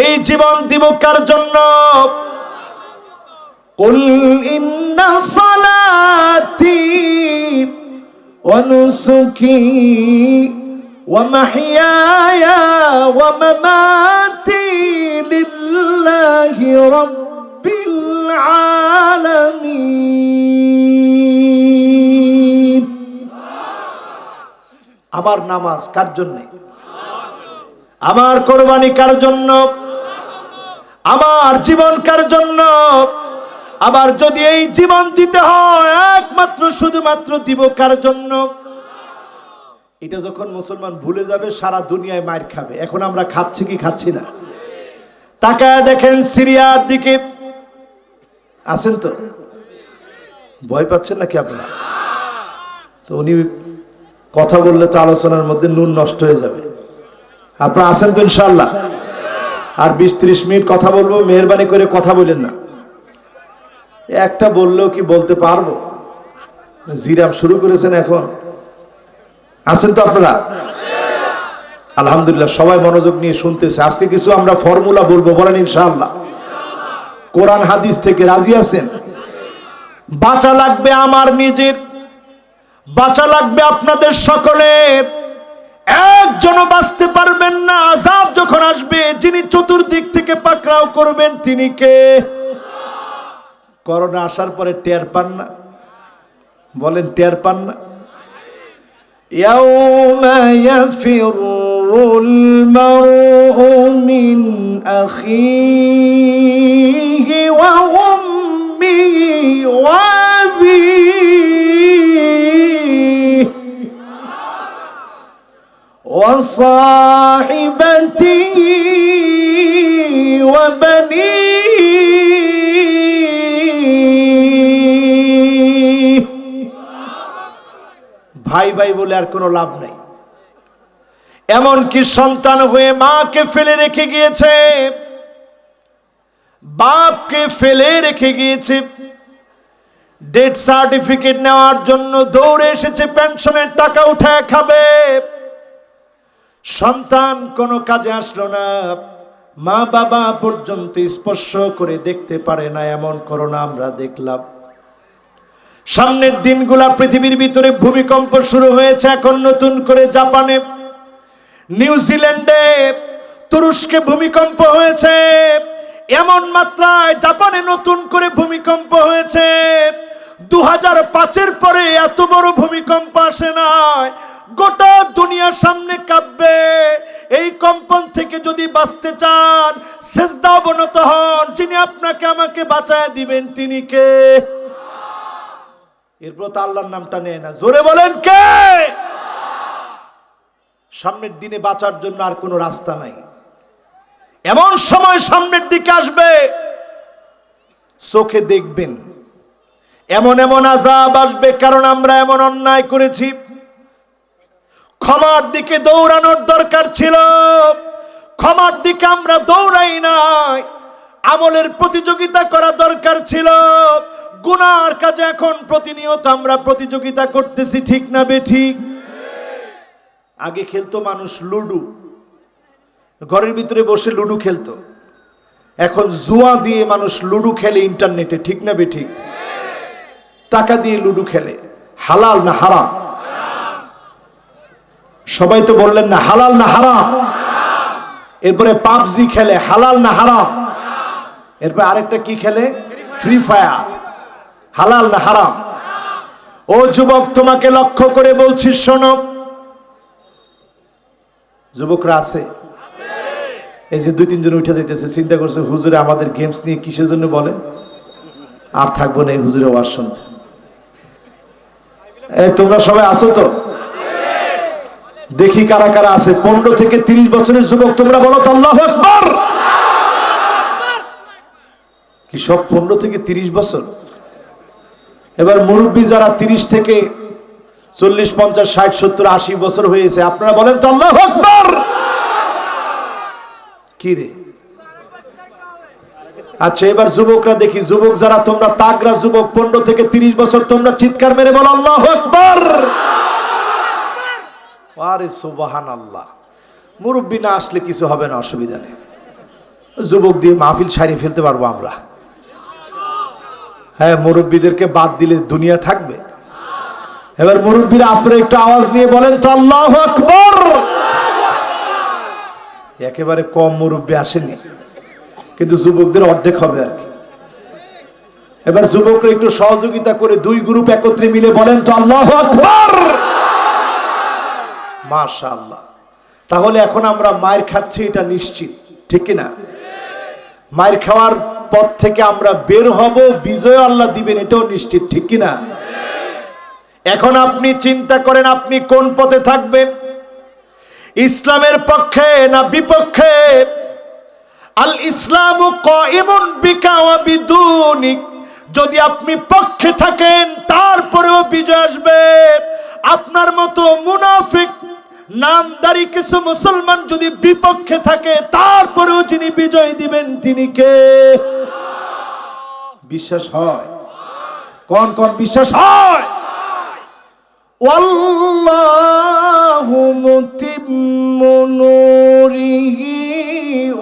এই জীবন দিব কার জন্য? কুল ইন্না সালাতি ওয়া নুসুকি ওয়া মাহইয়ায়া ওয়া মামাতি লিল্লাহি রাব্বিল আলামিন। আমার নামাজ কার জন্য? আমার কোরবানি কার জন্য? আমার জীবন কার জন্য? আবার যদি এই জীবন দিতে হয়, একমাত্র শুধুমাত্র দিব কার জন্য? এটা যখন মুসলমান ভুলে যাবে, সারা দুনিয়ায় মার খাবে। এখন আমরা খাচ্ছি কি খাচ্ছি না? তাকায় দেখেন সিরিয়ার দিকে। আছেন তো? ভয় পাচ্ছেন নাকি আপনারা? তো উনি কথা বললে তো আলোচনার মধ্যে নুন নষ্ট হয়ে যাবে। আপনারা আছেন তো ইনশাআল্লাহ? আর 20-30 মিনিট কথা বলবো, মেহেরবানি করে কথা বলেন না। একটা বললেও কি বলতে পারবো? জিরাম শুরু করেছেন এখন। আছেন তো আপনারা? আলহামদুলিল্লাহ, সবাই মনোযোগ নিয়ে শুনতেছে। আজকে কিছু আমরা ফর্মুলা বলবো, বলেন ইনশাআল্লাহ। কোরআন হাদিস থেকে রাজি আছেন? বাঁচা লাগবে আমার নিজের, বাঁচা লাগবে আপনাদের সকলের। একজনও বাঁচতে পারবেন না। আযাব যখন আসবে, যিনি চতুর্দিক থেকে পাকড়াও করবেন তিনি কে? করোনা আসার পরে টের পান না? বলেন টের পান না? ইয়াউমা ইয়াফিরুল মারউ মিন আখিহি ওয়া উম্মিহি ওয়া আবিহি ওয়া সাহিবাতিহি ওয়া বানিহি। ভাই ভাই বলে আর কোনো লাভ নাই। এমনকি সন্তান হয়ে মাকে ফেলে রেখে গিয়েছে, বাপকে ফেলে রেখে গিয়েছে, ডেথ সার্টিফিকেট নেওয়ার জন্য দৌড়ে এসেছে, পেনশনের টাকা উঠায় খাবে। সন্তান কোনো কাজে আসলো না, মা বাবা পর্যন্ত স্পর্শ করে দেখতে পারে না, এমন করোনা আমরা দেখলাম। সামনের দিনগুলা পৃথিবীর ভিতরে ভূমিকম্প শুরু হয়েছে এখন নতুন করে। জাপানে, নিউজিল্যান্ডে, তুরস্কে ভূমিকম্প হয়েছে। এমন মাত্রায় জাপানে নতুন করে ভূমিকম্প হয়েছে, 2005-এর পরে এত বড় ভূমিকম্প আসে নাই, গোটা দুনিয়ার সামনে কাঁপবে। এই কম্পন থেকে যদি বাঁচতে চান, সিজদা অবনত হন, যিনি আপনাকে আমাকে বাঁচায় দিবেন তিনি কে? এরপর তো আল্লাহর নামটা নেয় না, জোরে বলেন কে? সামনের দিনে বাঁচার জন্য আর কোনো রাস্তা নাই। এমন সময় সামনের দিকে আসবে, চোখে দেখবেন এমন এমন আযাব আসবে, কারণ আমরা এমন অন্যায় করেছি। ক্ষমার দিকে দৌড়ানোর দরকার ছিল, ক্ষমার দিকে আমরা দৌড়াই নাই। আমলের প্রতিযোগিতা করা দরকার ছিল, গুনার কাজে এখন প্রতিনিয়ত আমরা প্রতিযোগিতা করতেছি, ঠিক না বেঠিক? আগে খেলতো মানুষ লুডু, ঘরের ভিতরে বসে লুডু খেলতো। এখন জুয়া দিয়ে মানুষ লুডু খেলে ইন্টারনেটে, ঠিক না বেঠিক? টাকা দিয়ে লুডু খেলে। হালাল না হারাম? সবাই তো বললেন না হালাল না হারাম। এরপরে পাবজি খেলে, হালাল না হারাম? এরপরে আরেকটা কি খেলে? Free fire. হালাল না হারাম? ও যুবক, তোমাকে লক্ষ্য করে বলছি, শোনো। যুবকরা আছে, এই যে 2-3 জন উঠে যাইতেছে, চিন্তা করছে হুজুরে আমাদের গেমস নিয়ে কিসের জন্য বলে, আর থাকবো না এই হুজুরে ওয়াজ শুনতে। তোমরা সবাই আছো তো? দেখি কারা কারা আছে। 15 থেকে 30 বছরের যুবক, তোমরা বলো তো আল্লাহু আকবার। কি সব 15 থেকে 30 বছর? এবার মুরব্বী যারা 30 থেকে 40, 50, 60, 70, 80 বছর হয়েছে, আপনারা বলেন তো আল্লাহু আকবার। কি রে? আচ্ছা, এবার যুবকরা দেখি, যুবক যারা তোমরা তাগড়া যুবক, 15 থেকে 30 বছর, তোমরা চিৎকার মেরে বলো আল্লাহু আকবার। আরে সুবহানাল্লাহ। মুরব্বী না আসলে কিছু হবে না, অসুবিধা নেই, যুবক দিয়ে মাহফিল সারিয়ে ফেলতে পারবো আমরা। হ্যাঁ, মুরব্বীদেরকে বাদ দিলে দুনিয়া থাকবে? এবার মুরব্বীরা আপনারা একটু আওয়াজ নিয়ে বলেন তো আল্লাহু আকবার। একেবারে কম মুরব্বী আসেনি, কিন্তু যুবকদের অর্ধেক হবে আর কি। এবার যুবকরা একটু সহযোগিতা করে 2 গ্রুপ একত্রে মিলে বলেন তো আল্লাহু আকবার। মাশাআল্লাহ। তাহলে এখন আমরা মায়ের খাচ্ছি, এটা নিশ্চিত, ঠিক কি না? মায়ের খাওয়ার পথ থেকে আমরা বের হব, বিজয় আল্লাহ দিবেন, এটাও নিশ্চিত, ঠিক কি না? এখন আপনি চিন্তা করেন আপনি কোন পথে থাকবেন, ইসলামের পক্ষে না বিপক্ষে? আল ইসলামু কাইমুন বিকা ওয়া বিদুনিক। যদি আপনি পক্ষে থাকেন তারপরেও বিজয় আসবে। আপনার মতো মুনাফিক নামদারি কিছু মুসলমান যদি বিপক্ষে থাকে, তারপরেও যিনি বিজয় দিবেন তিনি কে? বিশ্বাস হয়? কোন কোন বিশ্বাস হয়? ওয়াল্লাহু মুতিম্মু নূরিহি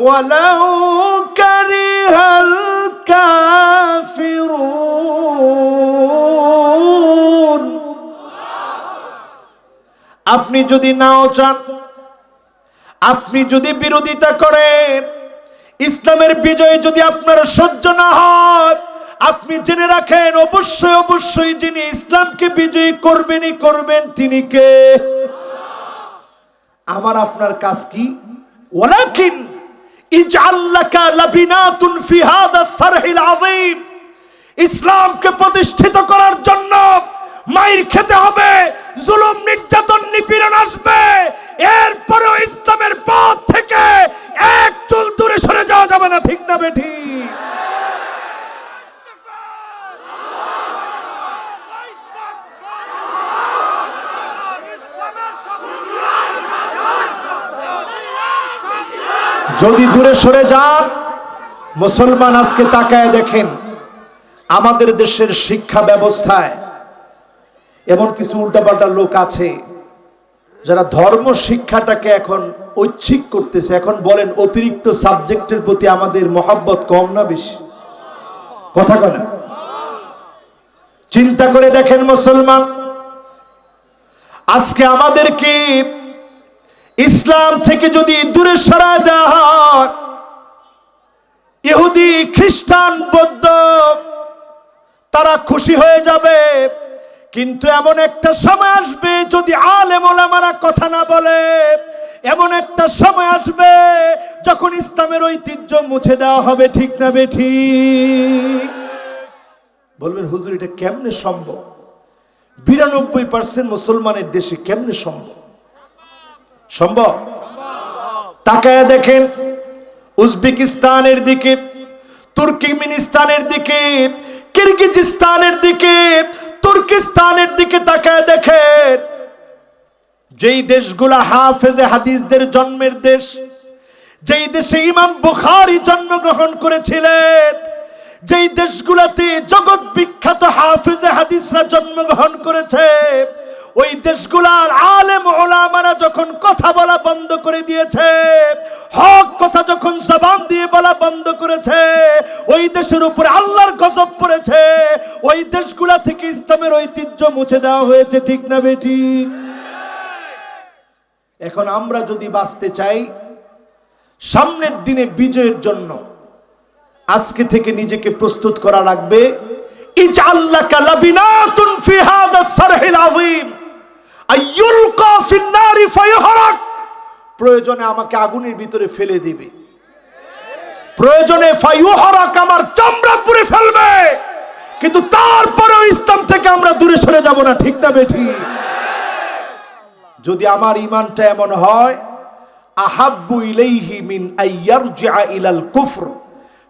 ওয়ালাউ কারিহাল কাফিরুন। আপনি যদি নাও চান, আপনি যদি বিরোধিতা করেন, ইসলামের বিজয় যদি আপনার সহ্য না হয়, আপনি জেনে রাখেন অবশ্যই অবশ্যই যিনি ইসলামকে বিজয়ী করবেনই করবেন তিনি কে? আমার আপনার কাজ কি? ওয়ালাকিন ইজআল লাকা লাবিনাতুন ফি হাদা সারহিল আযীম। ইসলামকে প্রতিষ্ঠিত করার জন্য মাইর খেতে হবে, জুলুম নির্যাতন নিপীড়ন আসবে, এরপরেও ইসলামের পথ থেকে এক চুল দূরে সরে যাওয়া যাবে না, ঠিক না বেঠি? যদি দূরে সরে যান, মুসলমান আজকে তাকায় দেখেন আমাদের দেশের শিক্ষা ব্যবস্থায় এমন কিছু উল্টাপাল্টা লোক আছে যারা ধর্ম শিক্ষাটাকে এখন ঐচ্ছিক করতেছে। এখন বলেন অতিরিক্ত সাবজেক্টের প্রতি আমাদের মহব্বত কম না বেশি? কথা কয় না? চিন্তা করে দেখেন মুসলমান, আজকে আমাদেরকে ইসলাম থেকে যদি দূরে সরায় দেওয়া হয়, ইহুদি খ্রিস্টান বৌদ্ধ তারা খুশি হয়ে যাবে। কিন্তু এমন একটা সময় আসবে, যদি আলেম ওলামারা কথা না বলে, এমন একটা সময় আসবে যখন ইসলামের ঐতিহ্য মুছে দেওয়া হবে। ঠিক না বেঠিক? বলবেন হুজুর এটা কেমনে সম্ভব? 92% মুসলমানের দেশে কেমনে সম্ভব? সম্ভব। তাকায় দেখেন উজবেকিস্তানের দিকে, তুর্কমেনিস্তানের দিকে, কিরগিজস্তানের দিকে, তুর্কিস্তানের দিকে তাকায় দেখেন। যেই দেশগুলা হাফেজে হাদিসদের জন্মের দেশ, যেই দেশে ইমাম বুখারী জন্মগ্রহণ করেছিলেন, যেই দেশগুলাতে জগৎ বিখ্যাত হাফেজে হাদিসরা জন্মগ্রহণ করেছে, ওই দেশগুলার আলেম ওলামারা যখন কথা বলা বন্ধ করে দিয়েছে, হক কথা যখন জবান দিয়ে বলা বন্ধ করেছে, ওই দেশের উপর আল্লাহর গজব পড়েছে। ওই দেশগুলা থেকে ইসলামের ঐতিহ্য মুছে দেওয়া হয়েছে। ঠিক না বেঠিক? এখন আমরা যদি বাঁচতে চাই সামনের দিনে বিজয়ের জন্য, আজকে থেকে নিজেকে প্রস্তুত করা লাগবে। ইজআল্লাকা লাবিনাতুন ফি হাদা সারহিল আযীম আইয়ুলকা ফিন নারি ফায়ুহরাক। প্রয়োজনে আমাকে আগুনের ভিতরে ফেলে দিবে, প্রয়োজনে ফায়ুহরাক, আমার চামড়া পুড়ে ফেলবে, কিন্তু তারপরেও ইসলাম থেকে আমরা দূরে সরে যাব না। ঠিক না বেঠিক? যদি আমার ঈমানটা এমন হয়, আহাব্বু ইলাইহি মিন আইয়ারজিআ ইলাল কুফর।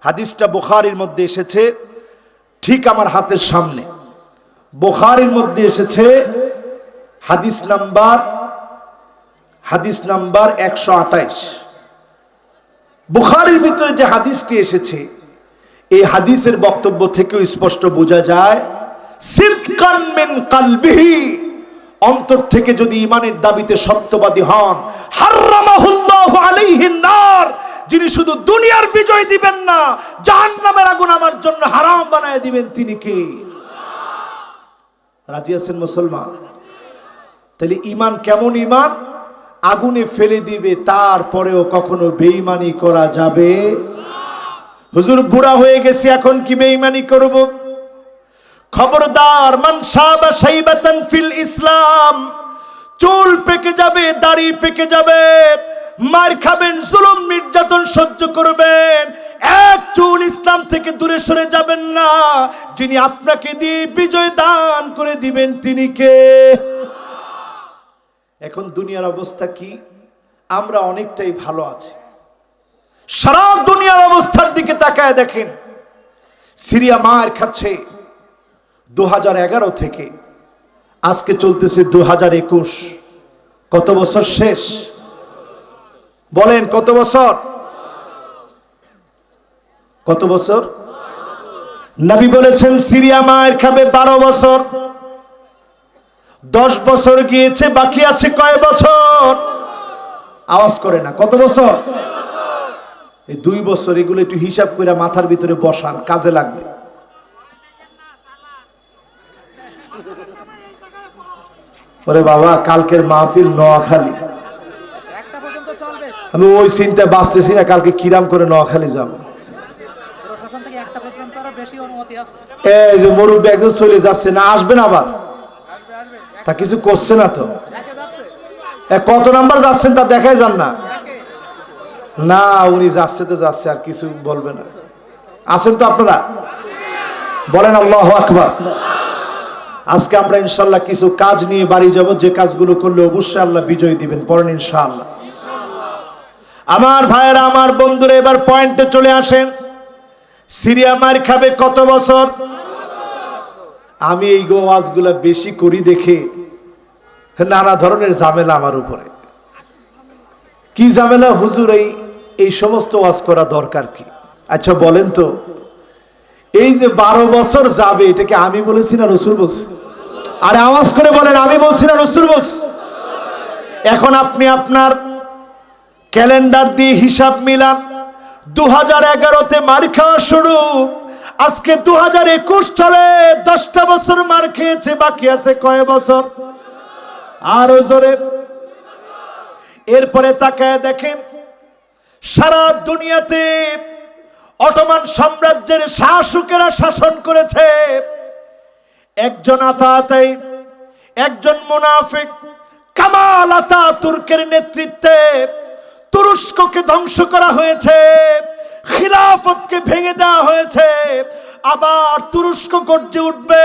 হাদিসটা বুখারীর মধ্যে এসেছে, ঠিক আমার হাতের সামনে বুখারীর মধ্যে এসেছে, হাদিস নাম্বার 128। বুখারীর ভিতরে যে হাদিসটি এসেছে, এই হাদিসের বক্তব্য থেকেও স্পষ্ট বোঝা যায়, সিদকান মিন কলবিহি, অন্তর থেকে যদি ঈমানের দাবিতে সত্যবাদী হন, হারামাহুল্লাহু আলাইহিন নার, যিনি শুধু দুনিয়ার বিজয় দিবেন না, জাহান্নামের আগুন আমার জন্য হারাম বানায় দিবেন, তিনি কে? রাজি আছেন মুসলমান? তাহলে ঈমান কেমন ঈমান? আগুনে ফেলে দিবে, তারপরেও কখনো বেঈমানি করা যাবে না। হুজুর বুড়া হয়ে গেছি, এখন কি বেঈমানি করব? খবরদার, মান শাবা শাইবাতান ফিল ইসলাম, চুল পেকে যাবে, দাড়ি পেকে যাবে, মার খাবেন, জুলুম নির্যাতন সহ্য করবেন, এক চুল ইসলাম থেকে দূরে সরে যাবেন না। যিনি আপনাকে দিয়ে বিজয় দান করে দিবেন, তিনি কে? এখন দুনিয়ার অবস্থা কি? আমরা অনেকটাই ভালো আছি। সারা দুনিয়ার অবস্থার দিকে তাকায় দেখেন, সিরিয়া মার খাচ্ছে 2011 থেকে, আজকে চলতেছে 2021। কত বছর শেষ? বলেন কত বছর? কত বছর? নবী বলেছেন সিরিয়া মায়ের খাবে 12 বছর। 10 বছর গিয়েছে, বাকি আছে কয় বছর? আওয়াজ করে না, কত বছর? এই 2 বছর, এগুলো একটু হিসাব করে মাথার ভিতরে বসান, কাজে লাগবে। ওরে বাবা, কালকের মাহফিল নোয়াখালী, আমি ওই চিন্তায় বাঁচতেছি না, কালকে কিরাম করে নোয়াখালী যাব। এই যে মুরব্বী একজন চলে যাচ্ছে না, আসবেন আবার? তা কিছু করছে না তো, কত নাম্বার যাচ্ছেন তা দেখাই যান না। না, উনি যাচ্ছে তো যাচ্ছে, আর কিছু বলবে না। আসেন তো আপনারা, বলেন আল্লাহু আকবার। আজকে আমরা ইনশাআল্লাহ কিছু কাজ নিয়ে বাড়ি যাব, যে কাজগুলো করলে অবশ্যই আল্লাহ বিজয় দিবেন। পড়েন ইনশাআল্লাহ। আমার ভাইয়েরা, আমার বন্ধুরা, এবার পয়েন্টে চলে আসেন। সিরিয়া মার খাবে কত বছর? আমি এই ওয়াজগুলো বেশি করি দেখে নানা ধরনের ঝামেলা আমার উপরে। কি ঝামেলা হুজুর? এই সমস্ত ওয়াজ করা দরকার কি? আচ্ছা বলেন তো, এই যে 12 বছর যাবে, এটাকে আমি বলেছি না রাসূল বলছে? আরে আওয়াজ করে বলেন, আমি বলছি না রাসূল বলছে? এখন আপনি আপনার ক্যালেন্ডার দিয়ে হিসাব মিলান। 2011-তে মার খাওয়া শুরু, আজকে 2021 চলে, 10টা বছর মার খেয়েছে, বাকি আছে কয় বছর? আরো জোরে। এরপরে তাকায় দেখেন, সারা দুনিয়াতে অটোমান সাম্রাজ্যের শাসকেরা শাসন করেছে, একজন আতাতাই, একজন মুনাফিক কামাল আতাতুর্কের নেতৃত্বে তুরস্ককে ধ্বংস করা হয়েছে, খিলাফতকে ভেঙে দেওয়া হয়েছে। আবার তুরস্ক গর্জে উঠবে,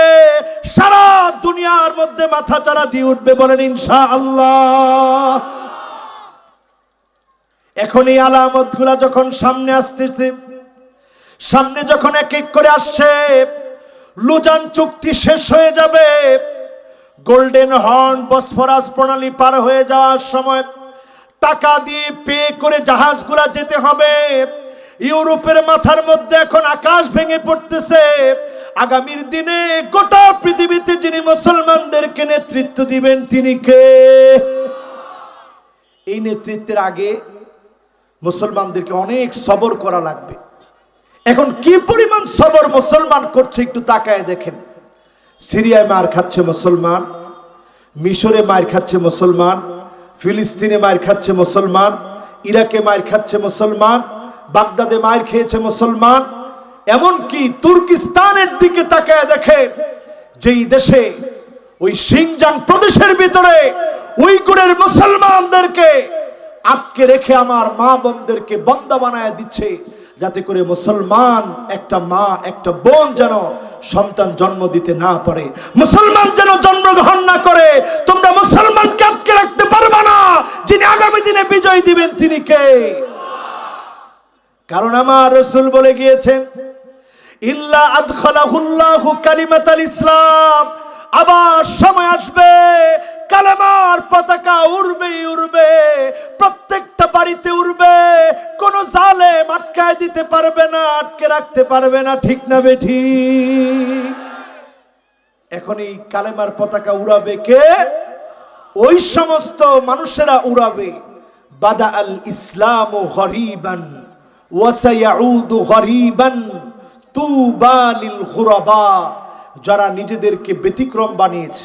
সারা দুনিয়ার মধ্যে মাথা চারা দিয়ে উঠবে, বলেন ইনশাআল্লাহ। এখন এই আলামতগুলা যখন সামনে আসতেছে, সামনে যখন এক এক করে আসছে, লুজান চুক্তি শেষ হয়ে যাবে, গোল্ডেন হর্ন বসফরাস প্রণালী পার হয়ে যাওয়ার সময় টাকা দিয়ে পে করে জাহাজগুলা যেতে হবে। ইউরোপের মাথার মধ্যে এখন আকাশ ভেঙে পড়তেছে। আগামীর দিনে গোটা পৃথিবীতে যিনি মুসলমানদেরকে নেতৃত্ব দিবেন তিনি কে? এই নেতৃত্বের আগে মুসলমানদেরকে অনেক সবর করা লাগবে। এখন কি পরিমাণ সবর মুসলমান করছে একটু তাকায় দেখেন। সিরিয়ায় মার খাচ্ছে মুসলমান, মিশরে মার খাচ্ছে মুসলমান, ফিলিস্তিনে মার খাচ্ছে মুসলমান, ইরাকে মার খাচ্ছে মুসলমান, বাগদাদে মার খেয়েছে মুসলমান, এমনকি তুর্কিস্তানের দিকে তাকায় দেখেন, যেই দেশে ওই সিনজাং প্রদেশের ভিতরে উইগুরের মুসলমানদেরকে আটকে রেখে আমার মা বোনদেরকে বন্দা বানায় দিচ্ছে, যাতে করে মুসলমান একটা মা একটা বোন যেন সন্তান জন্ম দিতে না পারে, মুসলমান যেন জন্মগ্রহণ না করে। তোমরা মুসলমানকে আটকে রাখতে পারবে না, যিনি আগামী দিনে বিজয় দিবেন তিনি কে? কারণ আমার রাসূল বলে গিয়েছেন, ইল্লা আদখালাহুল্লাহু কালিমাতাল ইসলাম, আবার সময় আসবে কালেমার পতাকা উড়বে উড়বে, প্রত্যেকটা বাড়িতে উড়বে, কোন জালেম আটকায় দিতে পারবে না, আটকে রাখতে পারবে না, ঠিক না বেঠিক? এখন এই কালেমার পতাকা উড়াবে কে? ওই সমস্ত মানুষেরা উড়াবে। বাদা আল ইসলামু গরীবান ওয়া সায়াউদু গরীবান তুবা লিল গুরাবা, যারা নিজেদেরকে ব্যতিক্রম বানিয়েছে।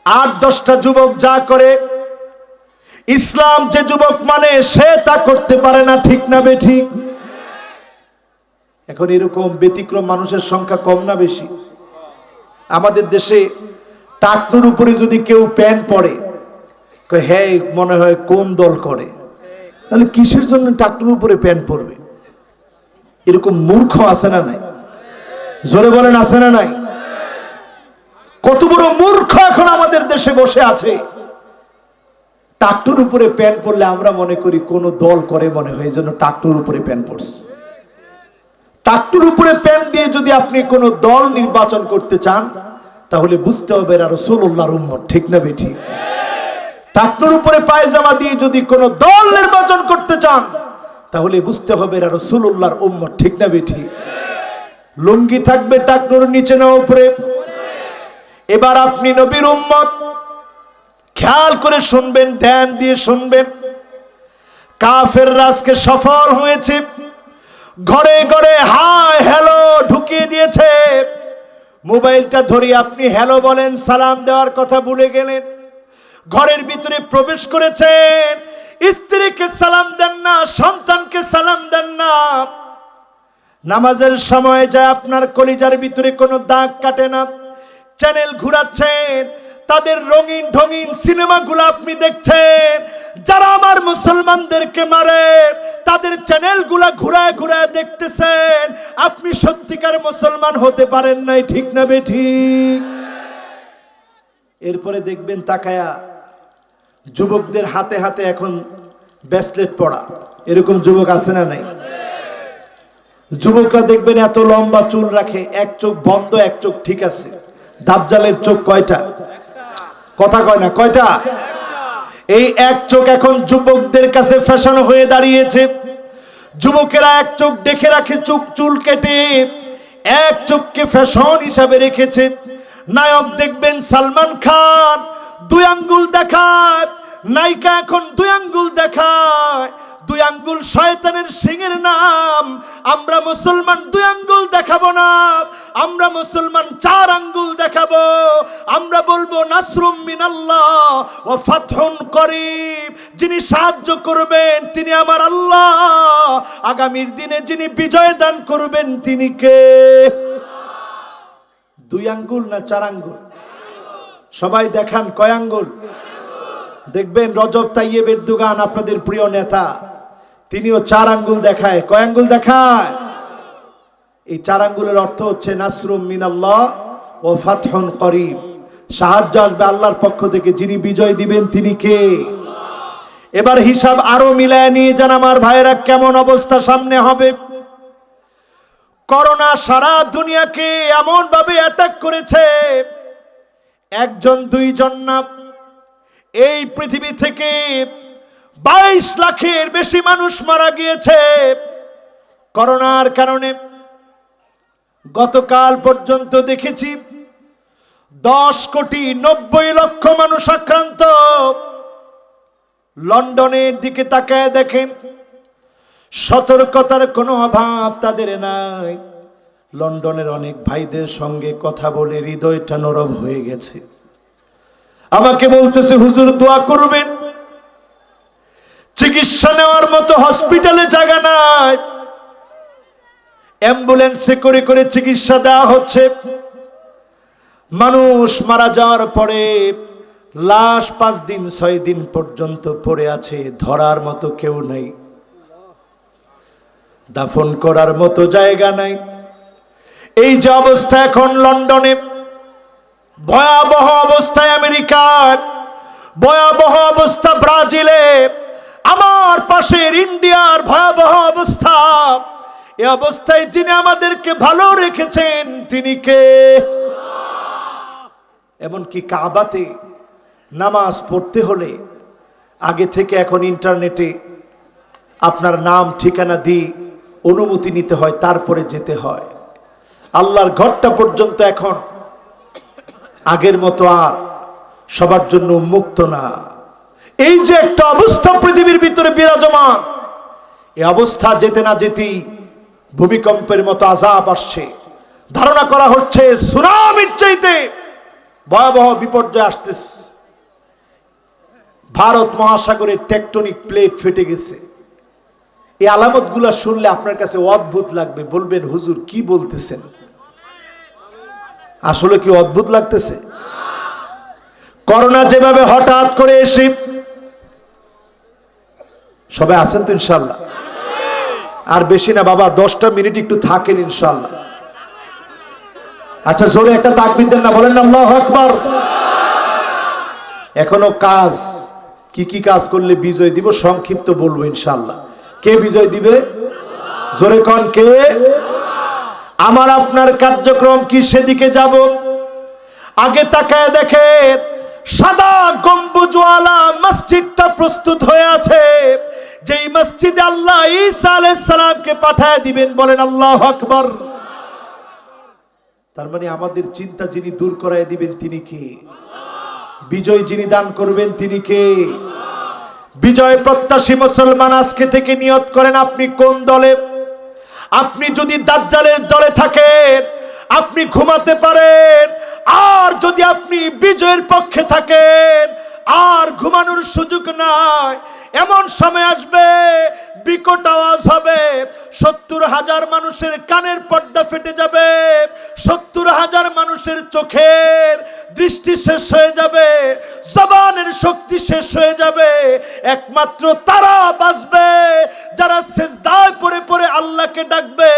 8-10টা যুবক যা করে, ইসলাম যে যুবক মানে সে তা করতে পারে না, ঠিক না বেঠিক? এখন এরকম ব্যতিক্রম মানুষের সংখ্যা কম না বেশি? আমাদের দেশে টাকনুর উপরে যদি কেউ প্যান্ট পরে, হ্যাঁ মনে হয় কোন দল করে, তাহলে কিসের জন্য টাকনুর উপরে প্যান্ট পরবে? এরকম মূর্খ আছে না নাই? জোরে বলেন আছে না নাই? কত বড় মূর্খ এখন আমাদের দেশে বসে আছে। টাকটুর উপরে প্যান্ট পরলে আমরা মনে করি কোন দল করে মনে হয়, এই জন্য টাকটুর উপরে প্যান্ট পরছে। টাকটুর উপরে প্যান্ট দিয়ে যদি আপনি কোন দল নির্বাচন করতে চান, তাহলে বুঝতে হবে এরা রাসূলুল্লাহর উম্মত, ঠিক না বেঠিক? টাকটুর উপরে পায়জামা দিয়ে যদি কোন দল নির্বাচন করতে চান, তাহলে বুঝতে হবে এরা রাসূলুল্লাহর উম্মত, ঠিক না বেঠিক? লুঙ্গি থাকবে টাকনুর নিচে না উপরে? এবার আপনি নবীর উম্মত, খেয়াল করে শুনবেন, ধ্যান দিয়ে শুনবেন। কাফেররা আজকে সফল হয়েছে, ঘরে ঘরে হাই হ্যালো ঢুকিয়ে দিয়েছে। মোবাইলটা ধরে আপনি হ্যালো বলেন, সালাম দেওয়ার কথা ভুলে গেলেন। ঘরের ভিতরে প্রবেশ করেছেন, স্ত্রীকে সালাম দেন না, সন্তানকে সালাম দেন না। নামাজের সময় যায় আপনার কলিজার ভিতরে কোনো দাগ কাটে না। চ্যানেল ঘুরাচ্ছেন, তাদের রঙিন ঢঙিন সিনেমাগুলো আপনি দেখছেন। যারা আমার মুসলমানদেরকে মারে তাদের চ্যানেলগুলা ঘুরায় ঘুরায় দেখতেছেন। আপনি সত্যিকার মুসলমান হতে পারেন নাই, ঠিক না বেঠিক? এরপরে দেখবেন তাকায়া যুবকদের হাতে হাতে এখন ব্রেসলেট পরা, এরকম যুবক আছে না নাই? যুবকরা দেখবেন এত লম্বা চুল রাখে, এক চোখ বন্ধ এক চোখ ঠিক আছে। দাজ্জালের চোখ কয়টা? কথা কয় না, কয়টা? এই এক চোখ এখন যুবকদের কাছে ফ্যাশন হয়ে দাঁড়িয়েছে। যুবকেরা এক চোখ দেখে রাখে, চুল কেটে এক চোখকে ফ্যাশন হিসাবে রেখেছে। নায়ক দেখবেন সালমান খান 2 আঙ্গুল দেখায়, নায়িকা এখন 2 আঙ্গুল দেখায়। 2 আঙ্গুল শয়তানের সিংহের নাম। আমরা মুসলমান 2 আঙ্গুল দেখাবো না, আমরা মুসলমান 4 আঙ্গুল দেখাবো। আমরা বলবো নাসরুম মিনাল্লাহ ওয়া ফাতহুন করিব, যিনি সাহায্য করবেন তিনি আমার আল্লাহ, আগামীর দিনে যিনি বিজয় দান করবেন তিনি কে? 2 আঙ্গুল না 4 আঙ্গুল? সবাই দেখান কয় আঙ্গুল? দেখবেন রজব তাইয়েব এরদোগান আপনাদের প্রিয় নেতা, তিনিও 4 আঙ্গুল দেখায়। কয় আঙ্গুল দেখায়? এই 4 আঙ্গুলের অর্থ হচ্ছে নাসরুম মিনাল্লাহ ও ফাতহুন করিব, সাহায্য আসবে আল্লাহর পক্ষ থেকে, যিনি বিজয় দিবেন তিনি কে? এবার হিসাব আরো মিলায় নিয়ে যান আমার ভাইয়েরা, কেমন অবস্থা সামনে হবে। করোনা সারা দুনিয়াকে এমন ভাবে অ্যাটাক করেছে, 1 জন 2 জন না, এই পৃথিবী থেকে 22 লাখের বেশি মানুষ মারা গিয়েছে করোনার কারণে। গতকাল পর্যন্ত দেখেছি 10,90,00,000 মানুষ আক্রান্ত। লন্ডনের দিকে তাকায় দেখেন, সতর্কতার কোনো অভাব তাদের নাই। লন্ডনের অনেক ভাইদের সঙ্গে কথা বলে হৃদয়টা নরম হয়ে গেছে। আমাকে বলতেছে, হুজুর দোয়া করবেন, চিকিৎসা নেওয়ার মতো হসপিটালে জায়গা নাই, অ্যাম্বুলেন্সে করে করে চিকিৎসা দেওয়া হচ্ছে। মানুষ মারা যাওয়ার পরে লাশ 5 দিন 6 দিন পর্যন্ত পড়ে আছে, ধরার মতো কেউ নাই, দাফন করার মতো জায়গা নাই। এই যে অবস্থা এখন লন্ডনে, ভয়াবহ অবস্থায় আমেরিকায়, ভয়াবহ অবস্থা ব্রাজিলে, আমার পাশের ইন্ডিয়ার ভয়াবহ অবস্থা। এই অবস্থায় যিনি আমাদেরকে ভালো রেখেছেন তিনি কে? এমনকি কাবাতে নামাজ পড়তে হলে আগে থেকে এখন ইন্টারনেটে আপনার নাম ঠিকানা দিয়ে অনুমতি নিতে হয়, তারপরে যেতে হয়। আল্লাহর ঘরটা পর্যন্ত এখন আগের মতো আর সবার জন্য উন্মুক্ত না। এই যে একটা অবস্থা পৃথিবীর ভিতরে বিরাজমান, এই অবস্থা যেতে না যেতেই ভূমিকম্পের মতো আযাব আসছে। ধারণা করা হচ্ছে সুনামির চাইতে ভয়াবহ বিপর্যয় আসতেছে। ভারত মহাসাগরে টেকটনিক প্লেট ফেটে গেছে। এই আলামতগুলো শুনলে আপনার কাছে অদ্ভুত লাগবে, বলবেন হুজুর কি বলতেছেন? আসলে কি অদ্ভুত লাগতেছে? করোনা যেভাবে হঠাৎ করে এসে, সবাই আছেন তো ইনশাআল্লাহ? আর বেশি না বাবা, 10টা মিনিট একটু থাকেন ইনশাআল্লাহ। আচ্ছা জোরে একটা তাকবীর দেন না, বলেন আল্লাহু আকবার। এখনো কাজ, কি কি কাজ করলে বিজয় দিব সংক্ষিপ্ত বলবো ইনশাআল্লাহ। কে বিজয় দিবে? জোরে কোন কে? আমার আপনার কার্যক্রম কি সেদিকে যাব? আগে তাকায় দেখেন, সাদা গম্বুজওয়ালা মসজিদটা প্রস্তুত হয়ে আছে, যেই মসজিদে আল্লাহ ঈসা আলাইহিস সালামকে পাঠায় দিবেন। বলেন আল্লাহু আকবার। তার মানে আমাদের চিন্তা যিনি দূর করায় দিবেন তিনি কে? বিজয় যিনি দান করবেন তিনি কে? বিজয় প্রত্যাশী মুসলমান আজকে থেকে নিয়ত করেন, আপনি কোন দলে? আপনি যদি দাজ্জালের দলে থাকেন আপনি ঘুমাতে পারেন, আর যদি আপনি বিজয়ের পক্ষে থাকেন আর ঘুমানোর সুযোগ নাই। এমন সময় আসবে, বিকট আওয়াজ হবে, 70,000 মানুষের কানের পর্দা ফেটে যাবে, 70,000 মানুষের চোখের দৃষ্টি শেষ হয়ে যাবে, জবানের শক্তি শেষ হয়ে যাবে। একমাত্র তারা বাঁচবে যারা সিজদায় পড়ে পড়ে আল্লাহকে ডাকবে।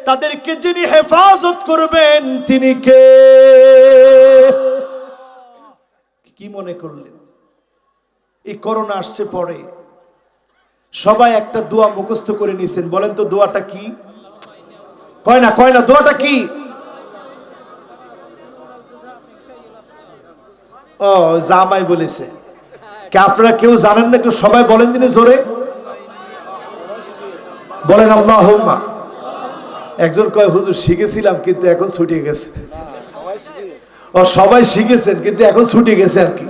তাদেরকে যিনি হেফাজত করবেন তিনি কে? কি মনে করলেন? এই করোনা আসছে পরে সবাই একটা দোয়া মুখস্থ করে নিয়েছেন, বলেন তো দোয়াটা কি? কয় না দোয়াটা কি? ও জামাই বলেছে, কে আপনারা কেউ জানেন না? একটু সবাই বলেন দিনে জোরে, বলেন আল্লাহুম্মা। একজন কয় হুজুর শিখেছিলাম কিন্তু এখন ছুটে গেছে। ও সবাই শিখেছেন কিন্তু এখন ছুটে গেছে আর কি,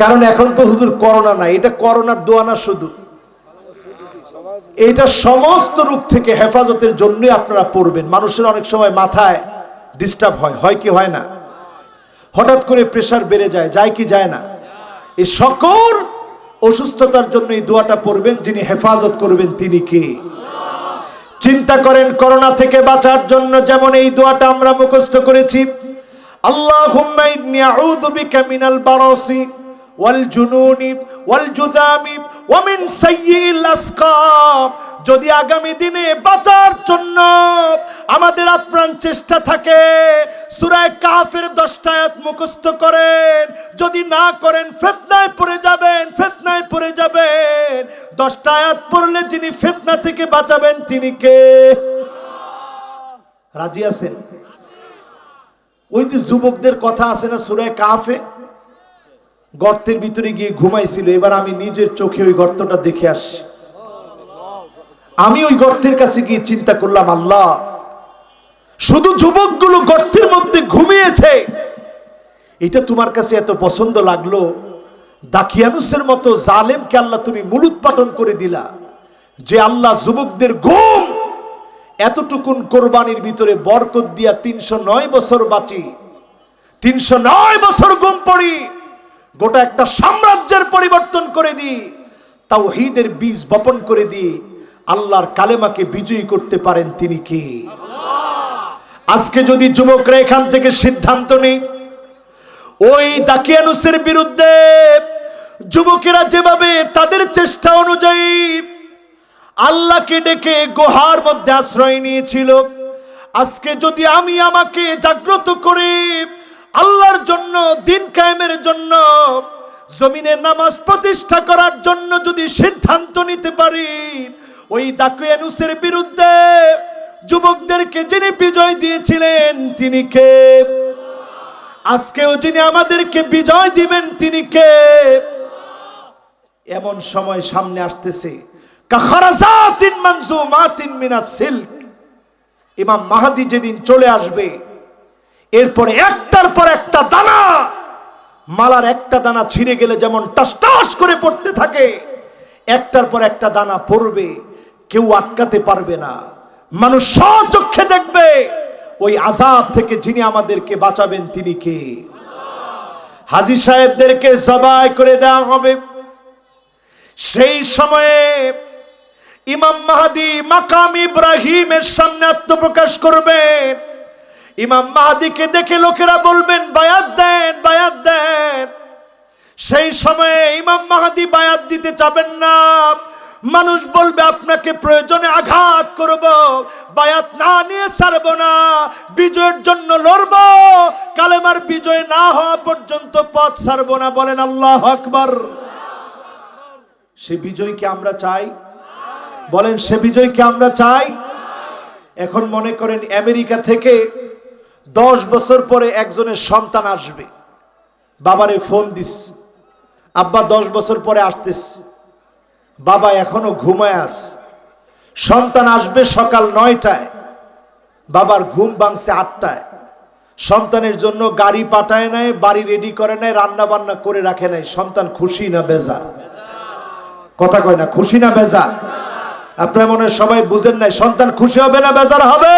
কারণ এখন তো হুজুর করোনা নাই। এটা করোনার দোয়া না, শুধু এটা সমস্ত রোগ থেকে হেফাজতের জন্যই আপনারা পড়বেন। মানুষের অনেক সময় মাথায় ডিস্টার্ব হয় কি হয় না? হঠাৎ করে প্রেসার বেড়ে যায় কি যায় না? এই সকল অসুস্থতার জন্য এই দোয়াটা পড়বেন, যিনি হেফাজত করবেন তিনি কে? চিন্তা করেন করোনা থেকে বাঁচার জন্য যেমন এই দোয়াটা আমরা মুখস্থ করেছি, আল্লাহুম্মা ইন্নী আউযু বিকা মিনাল বারাসি ওয়াল জুনুনি ওয়াল জুযামি ওয়া মিন সাইয়্যিল আসকাম। যদি আগামী দিনে বাঁচার জন্য আমাদের আপ্রাণ চেষ্টা থাকে, সূরা কাহফের 10টা আয়াত মুখস্থ করেন। যদি না করেন ফিতনায় পড়ে যাবেন, ফিতনায় পড়ে যাবেন। 10টা আয়াত পড়লে যিনি ফিতনা থেকে বাঁচাবেন তিনি কে? রাজি আছেন? ওই যে যুবকদের কথা আছে না সূরা কাহফে, গর্তের ভিতরে গিয়ে ঘুমাইছিল। এবার আমি নিজের চোখে ওই গর্তটা দেখে আসি। আমি ওই গর্তের কাছে গিয়ে চিন্তা করলাম, আল্লাহ, শুধু যুবকগুলো গর্তের মধ্যে ঘুমিয়েছে, এটা তোমার কাছে এত পছন্দ লাগলো? দাকিয়ানুসের মতো জালেমকে আল্লাহ তুমি মূলোৎপাটন করে দিলা, যে আল্লাহ যুবকদের ঘুম এতটুকুন কোরবানির ভিতরে বরকত দিয়া 309 বছর বাঁচি, 309 বছর ঘুম পড়ি, গোটা একটা সাম্রাজ্যের পরিবর্তন করে দিই, তাওহীদের বীজ বপন করে দিই, আল্লাহর কালেমাকে বিজয়ী করতে পারেন তিনি কে? আজকে যদি যুবকরা এখান থেকে সিদ্ধান্ত নেই, ওই দাকিয়ানুসের বিরুদ্ধে যুবকেরা যেভাবে তাদের চেষ্টা অনুযায়ী আল্লাহকে ডেকে গুহার মধ্যে আশ্রয় নিয়েছিল, আজকে যদি আমি আমাকে জাগ্রত করে আল্লাহর জন্য, দিন কায়েমের জন্য, জমিনে নামাজ প্রতিষ্ঠা করার জন্য যদি সিদ্ধান্ত নিতে পারি, ওই দাকিয়ানুসের বিরুদ্ধে যুবকদেরকে যিনি বিজয় দিয়েছিলেন তিনি কে? আজকেও যিনি আমাদেরকে বিজয় দিবেন তিনি কে? এমন সময় সামনে আসতেছে, কাখারাজাতিন মানজুমাতিন মিনাস সিল্ক। ইমাম মাহদী যেদিন চলে আসবে, এরপরে একটার পর একটা দানা, মালার একটা দানা ছিঁড়ে গেলে যেমন টাস টাস করে পড়তে থাকে, একটার পর একটা দানা পড়বে, কেউ আটকাতে পারবে না। মানুষ স্বচক্ষে দেখবে ওই আযাব থেকে যিনি আমাদেরকে বাঁচাবেন তিনি কে? হাজী সাহেবদেরকে জবাই করে দেওয়া হবে। সেই সময়ে ইমাম মাহদী মাকাম ইব্রাহিমের সামনে আত্মপ্রকাশ করবে। ইমাম মাহদীকে দেখে লোকেরা বলবেন, বায়াত দেন, বায়াত দেন। সেই সময়ে ইমাম মাহদী বায়াত দিতে চাবেন না। মানুষ বলবে, আপনাকে প্রয়োজনে আঘাত করব, বায়াত না নিয়ে ছাড়ব না, বিজয়ের জন্য লড়ব, কালেমার বিজয় না হওয়া পর্যন্ত পথ ছাড়ব না। বলেন আল্লাহু আকবার। সে বিজয়কে আমরা চাই? বলেন, সে বিজয়কে আমরা চাই? এখন মনে করেন আমেরিকা থেকে 10 বছর পরে একজনের সন্তান আসবে, বাবারে ফোন দিস, আব্বা 10 বছর পরে আসতেছে, বাবা এখনো ঘুমায় আছে। সন্তান আসবে সকাল 9টায়, বাবার ঘুম ভাঙছে 8টায়। সন্তানের জন্য গাড়ি পাঠায় নাই, বাড়ি রেডি করে নাই, রান্না বান্না করে রাখে নাই। সন্তান খুশি না বেজার? কথা কয় না, খুশি না বেজার? আপনারা মনে হয় সবাই বুঝেন নাই। সন্তান খুশি হবে না বেজার হবে?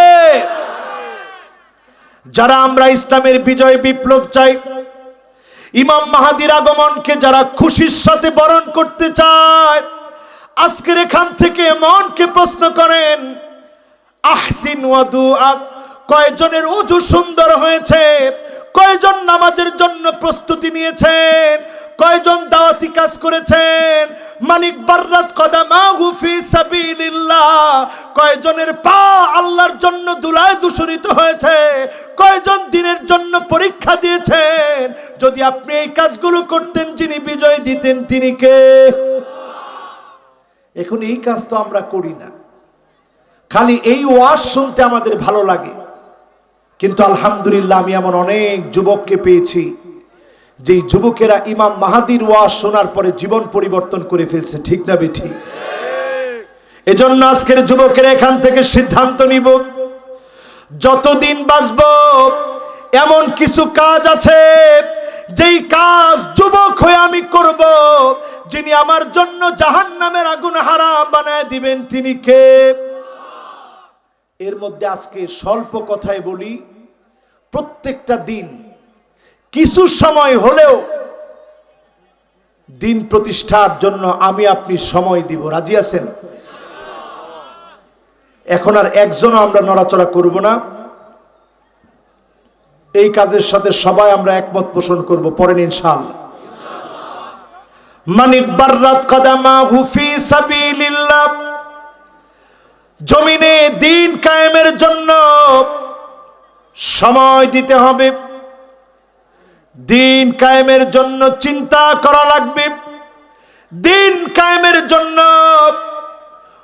যারা আমরা ইসলামের বিজয় বিপ্লব চাই, ইমাম মাহদীর আগমনকে যারা খুশির সাথে বরণ করতে চায়, আজকের এখান থেকে মনকে প্রশ্ন করেন, আহসিন ওয়াদুআক, কয়জনের ওযু সুন্দর হয়েছে? কয়জন নামাজের জন্য প্রস্তুতি নিয়েছেন? কয়জন দাওয়াতি কাজ করেছেন? মানিক বাররাত কদামাহু ফি সাবিলিল্লাহ, কয়জনের পা আল্লাহর জন্য ধুলায় দূষিত হয়েছে? কয়জন দিনের জন্য পরীক্ষা দিয়েছেন? যদি আপনি এই কাজগুলো করতেন, যিনি বিজয় দিতেন তিনি কে? এখন এই কাজ তো আমরা করি না, খালি এই ওয়াজ শুনতে আমাদের ভালো লাগে। কিন্তু আলহামদুলিল্লাহ, আমি এমন অনেক যুবককে পেয়েছি যে যুবকেরা ইমাম মাহদীর ওয়াজ শোনার পরে জীবন পরিবর্তন করে ফেলছে। ঠিক না বেঠিক? এজন্য আজকের যুবকেরা এখান থেকে সিদ্ধান্ত নিব, যতদিন বাঁচব এমন কিছু কাজ আছে যেই কাজ যুবক হয়ে আমি করব, যিনি আমার জন্য জাহান্নামের আগুন হারাম বানায় দিবেন তিনি কে? এর মধ্যে আজকে স্বল্প কথায় বলি, প্রত্যেকটা দিন কিছু সময় হলেও দিন প্রতিষ্ঠার জন্য আমি আপনি সময় দিব। রাজি আছেন? এখন আর একজনও আমরা নড়াচড়া করব না। এই কাজের সাথে সবাই আমরা একমত পোষণ করব, পড়েন ইনশাআল্লাহ। মান ইবাররাত কদামাহু ফি সাবিলিল্লাহ, জমিনে দ্বীন কায়েমের জন্য সময় দিতে হবে, দ্বীন কায়েমের জন্য চিন্তা করা লাগবে। দ্বীন কায়েমের জন্য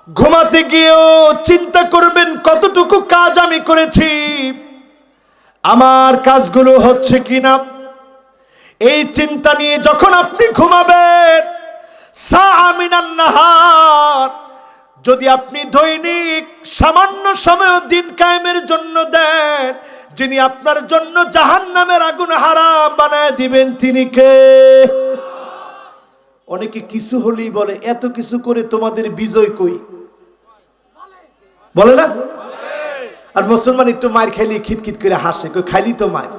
ঘুমাতে গিয়েও চিন্তা করবেন কতটুকু কাজ আমি করেছি, আমার কাজগুলো হচ্ছে কিনা। এই চিন্তা নিয়ে যখন আপনি ঘুমাবেন, সাআ মিনান নাহার, যদি আপনি দৈনিক সামান্য সময় দ্বীন কায়েমের জন্য দেন, যিনি আপনার জন্য জাহান্নামের আগুন হারাম বানায় দিবেন তিনি কে? অনেকে কিছু হলেই বলে এত কিছু করে তোমাদের বিজয় কই, বলে না? আর মুসলমান একটু মার খাইলে খিটখিট করে হাসে, কই খাইলি তো মার,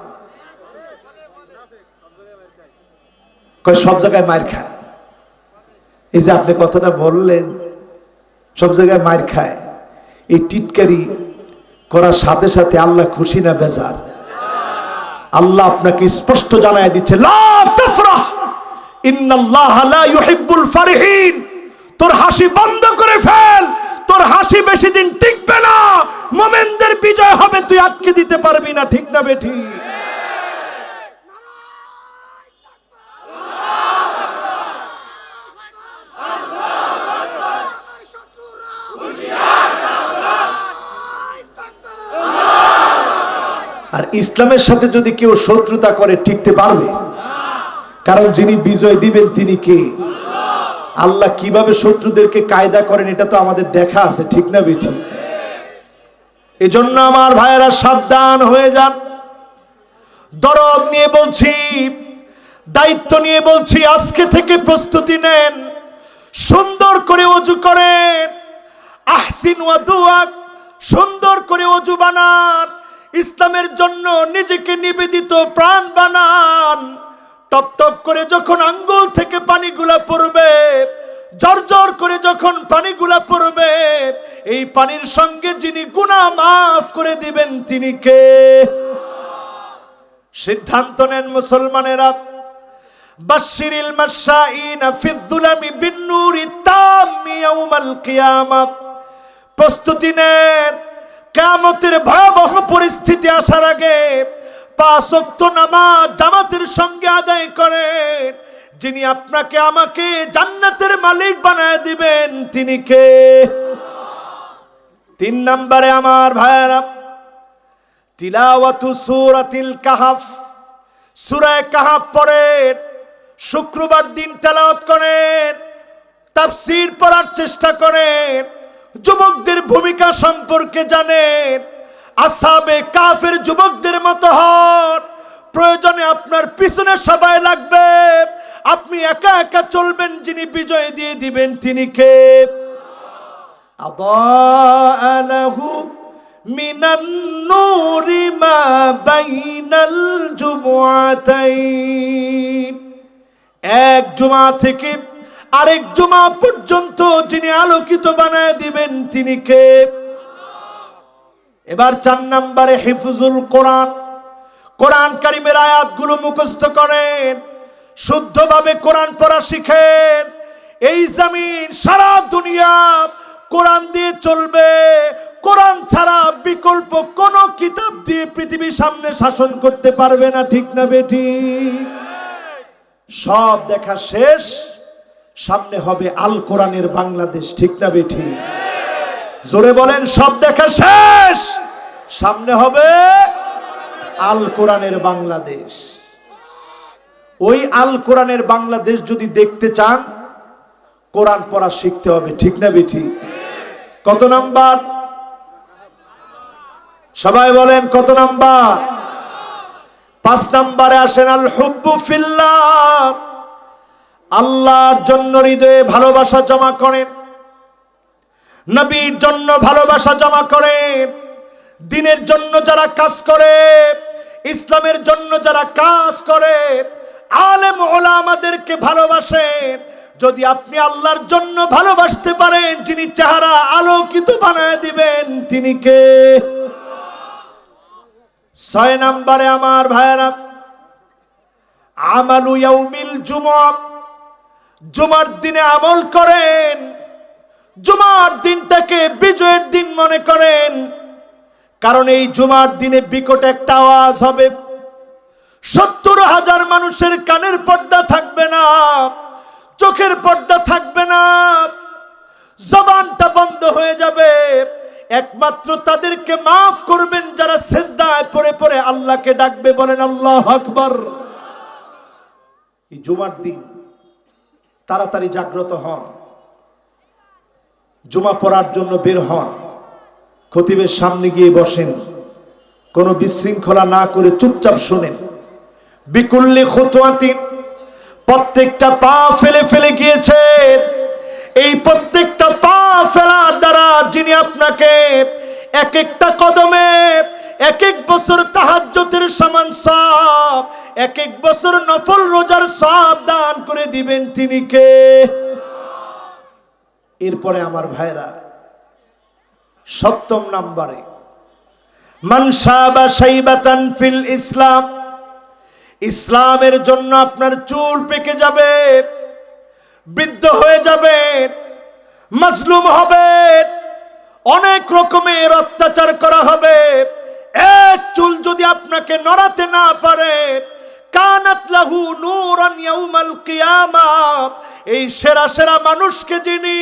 কই সব জায়গায় মার খায়। এই যে আপনি কথাটা বললেন সব জায়গায় মার খায়, এই টিটকারি করার সাথে সাথে আল্লাহ খুশি না বেজার? আল্লাহ আপনাকে স্পষ্ট জানায় দিচ্ছে, লা তাফরাহ ইন্নাল্লাহা লা ইউহিব্বুল ফারিহিন। তোর হাসি বন্ধ করে ফেল, তোর হাসি বেশি দিন টিকবে না। মুমিনদের বিজয় হবে, তুই আটকে দিতে পারবি না, ঠিক না বেঠি? আর ইসলামের সাথে যদি কেউ শত্রুতা করে টিকতে পারবে? কারণ যিনি বিজয় দিবেন তিনি কে? আল্লাহ কিভাবে শত্রুদেরকে কায়দা করেন এটা তো আমাদের দেখা আছে, ঠিক না বেঠি? এজন্য আমার ভাইয়েরা সাবধান হয়ে যান। দরদ নিয়ে বলছি, দায়িত্ব নিয়ে বলছি, আজকে থেকে প্রস্তুতি নেন, সুন্দর করে ওযু করেন, আহসিন ওয়াদুআক, সুন্দর করে ওযু বানান, ইসলামের জন্য নিজেকে নিবেদিত প্রাণ বানান। টপ টপ করে যখন আঙ্গুল থেকে পানিগুলা পড়বে, জর্জর করে যখন পানিগুলা পড়বে, এই পানির সঙ্গে যিনি গুনাহ মাফ করে দিবেন তিনি কে? সিদ্ধান্ত নেন মুসলমানেরা। বাশশিরিল মাশাইনা ফিয-যুলামি বিন-নূরি তাম্মি ইয়াউমাল কিয়ামাহ, প্রস্তুতি নেন, কিয়ামতের ভয়াবহ পরিস্থিতি আসার আগে 5 ওয়াক্ত নামাজ জামাতের সঙ্গে আদায় করেন, যিনি আপনাকে আমাকে জান্নাতের মালিক বানায় দিবেন তিনি কে? 3 নম্বরে আমার ভাইরা, তিলাওয়াতু সূরাতিল কাহফ, সূরা কাহফ পড়েন, শুক্রবার দিন তেলাওয়াত করেন, তাফসীর পড়ার চেষ্টা করেন, যুবকদের ভূমিকা সম্পর্কে জানেন, আসহাবে কাফের যুবকদের মতো হন। প্রয়োজনে আপনার পিছনে সবাই লাগবে, আপনি একা একা চলবেন, যিনি বিজয় দিয়ে দিবেন তিনি কে? আদাআ লাহু মিনান নূরি মা বাইনাল জুমআতাইন, এক জুমা থেকে আরেক জুমা পর্যন্ত যিনি আলোকিত বানায় দিবেন তিনি কে? এবার 4 নম্বরে হিফজুল কোরআন, কোরআন কারীমের আয়াতগুলো মুখস্থ করেন, শুদ্ধভাবে কোরআন পড়া শিখেন। এই জমিন সারা দুনিয়া কোরআন দিয়ে চলবে, কোরআন ছাড়া বিকল্প কোন কিতাব দিয়ে পৃথিবীর সামনে শাসন করতে পারবে না, ঠিক না বেঠি? সব দেখা শেষ, সামনে হবে আল কোরআনের বাংলাদেশ, ঠিক না বেঠি? জোরে বলেন, সব দেখা শেষ, সামনে হবে আল কোরআনের বাংলাদেশ। ওই আল কোরআনের বাংলাদেশ যদি দেখতে চান, কোরআন পড়া শিখতে হবে, ঠিক না বেঠি? কত নাম্বার? সবাই বলেন কত নাম্বার? 5 নম্বরে আসেন, আল হুব্বু ফিল্লাহ, আল্লাহর জন্য হৃদয়ে ভালোবাসা জমা করেন, নবীর জন্য ভালোবাসা জমা করেন, দ্বীনের জন্য যারা কাজ করে, ইসলামের জন্য যারা কাজ করে, আলেম ওলামাদেরকে ভালোবাসেন, যদি আপনি আল্লাহর জন্য ভালোবাসতে পারেন, যিনি চেহারা আলোকিত বানায় দিবেন তিনি কে? 6 নম্বরে আমার ভাইরা, আমালু ইয়াউমিল জুমআহ, জুমার দিনে আমল করেন। জুমার দিনটাকে বিজয়ের দিন মনে করেন, কারণ এই জুমার দিনে বিকট একটা আওয়াজ হবে। 70,000 মানুষের কানের পর্দা থাকবে না, চোখের পর্দা থাকবে না, জবানটা বন্ধ হয়ে যাবে। একমাত্র তাদেরকে মাফ করবেন যারা সিজদায় পড়ে পড়ে আল্লাহকে ডাকবে। বলেন আল্লাহু আকবার। এই জুমার দিন তাড়াতাড়ি জাগ্রত হন, জুমা পড়ার জন্য বের হন, খতিবের সামনে গিয়ে বসেন, কোনো বিশৃঙ্খলা না করে চুপচাপ শুনেন। বিকুল্লি খুতওয়াতিন, প্রত্যেকটা পা ফেলে ফেলে গিয়েছেন। এই প্রত্যেকটা পা ফেলার দ্বারা যিনি আপনাকে এক একটা কদমে এক এক বছর তাহাজ্জুদের সমান সওয়াব, এক এক বছর নফল রোজার সওয়াব দান করে দিবেন তিনি কে? এরপরে আমার ভাইরা 7 নম্বরে, মান শাবা শাইবাতান ফিল ইসলাম, ইসলামের জন্য আপনার চুল পেকে যাবে, বৃদ্ধ হয়ে যাবেন, মাজলুম হবেন, অনেক রকমের অত্যাচার করা হবে। এক চুল যদি আপনাকে নড়াতে না পারে, কানাত লাহু নূরান ইয়াউমাল কিয়ামাহ, এই সেরা সেরা মানুষকে যিনি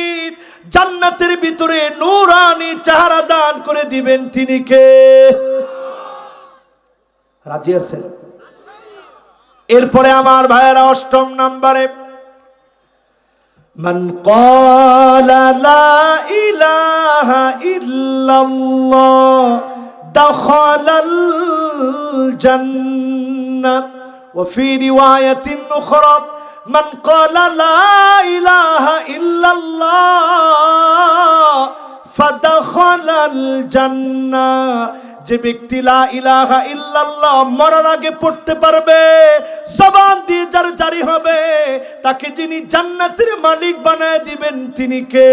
জান্নাতের ভিতরে নূরানি চেহারা দান করে দিবেন তিনি কে? রাজি আছেন? এরপরে আমার ভাইয়েরা 8 নম্বরে, মান ক্বালা লা ইলাহা ইল্লাল্লাহ দাখালাল জান্নাহ, ওয়া ফি রিওয়ায়াতিন উখরা মান ক্বালা লা ইলাহা ইল্লাল্লাহ ফাদাখালাল জান্নাহ। যে ব্যক্তি লা ইলাহা ইল্লাল্লাহ মরার আগে পড়তে পারবে, জবান দিয়ে যার জারি হবে, তাকে যিনি জান্নাতের মালিক বানায় দিবেন তিনি কে?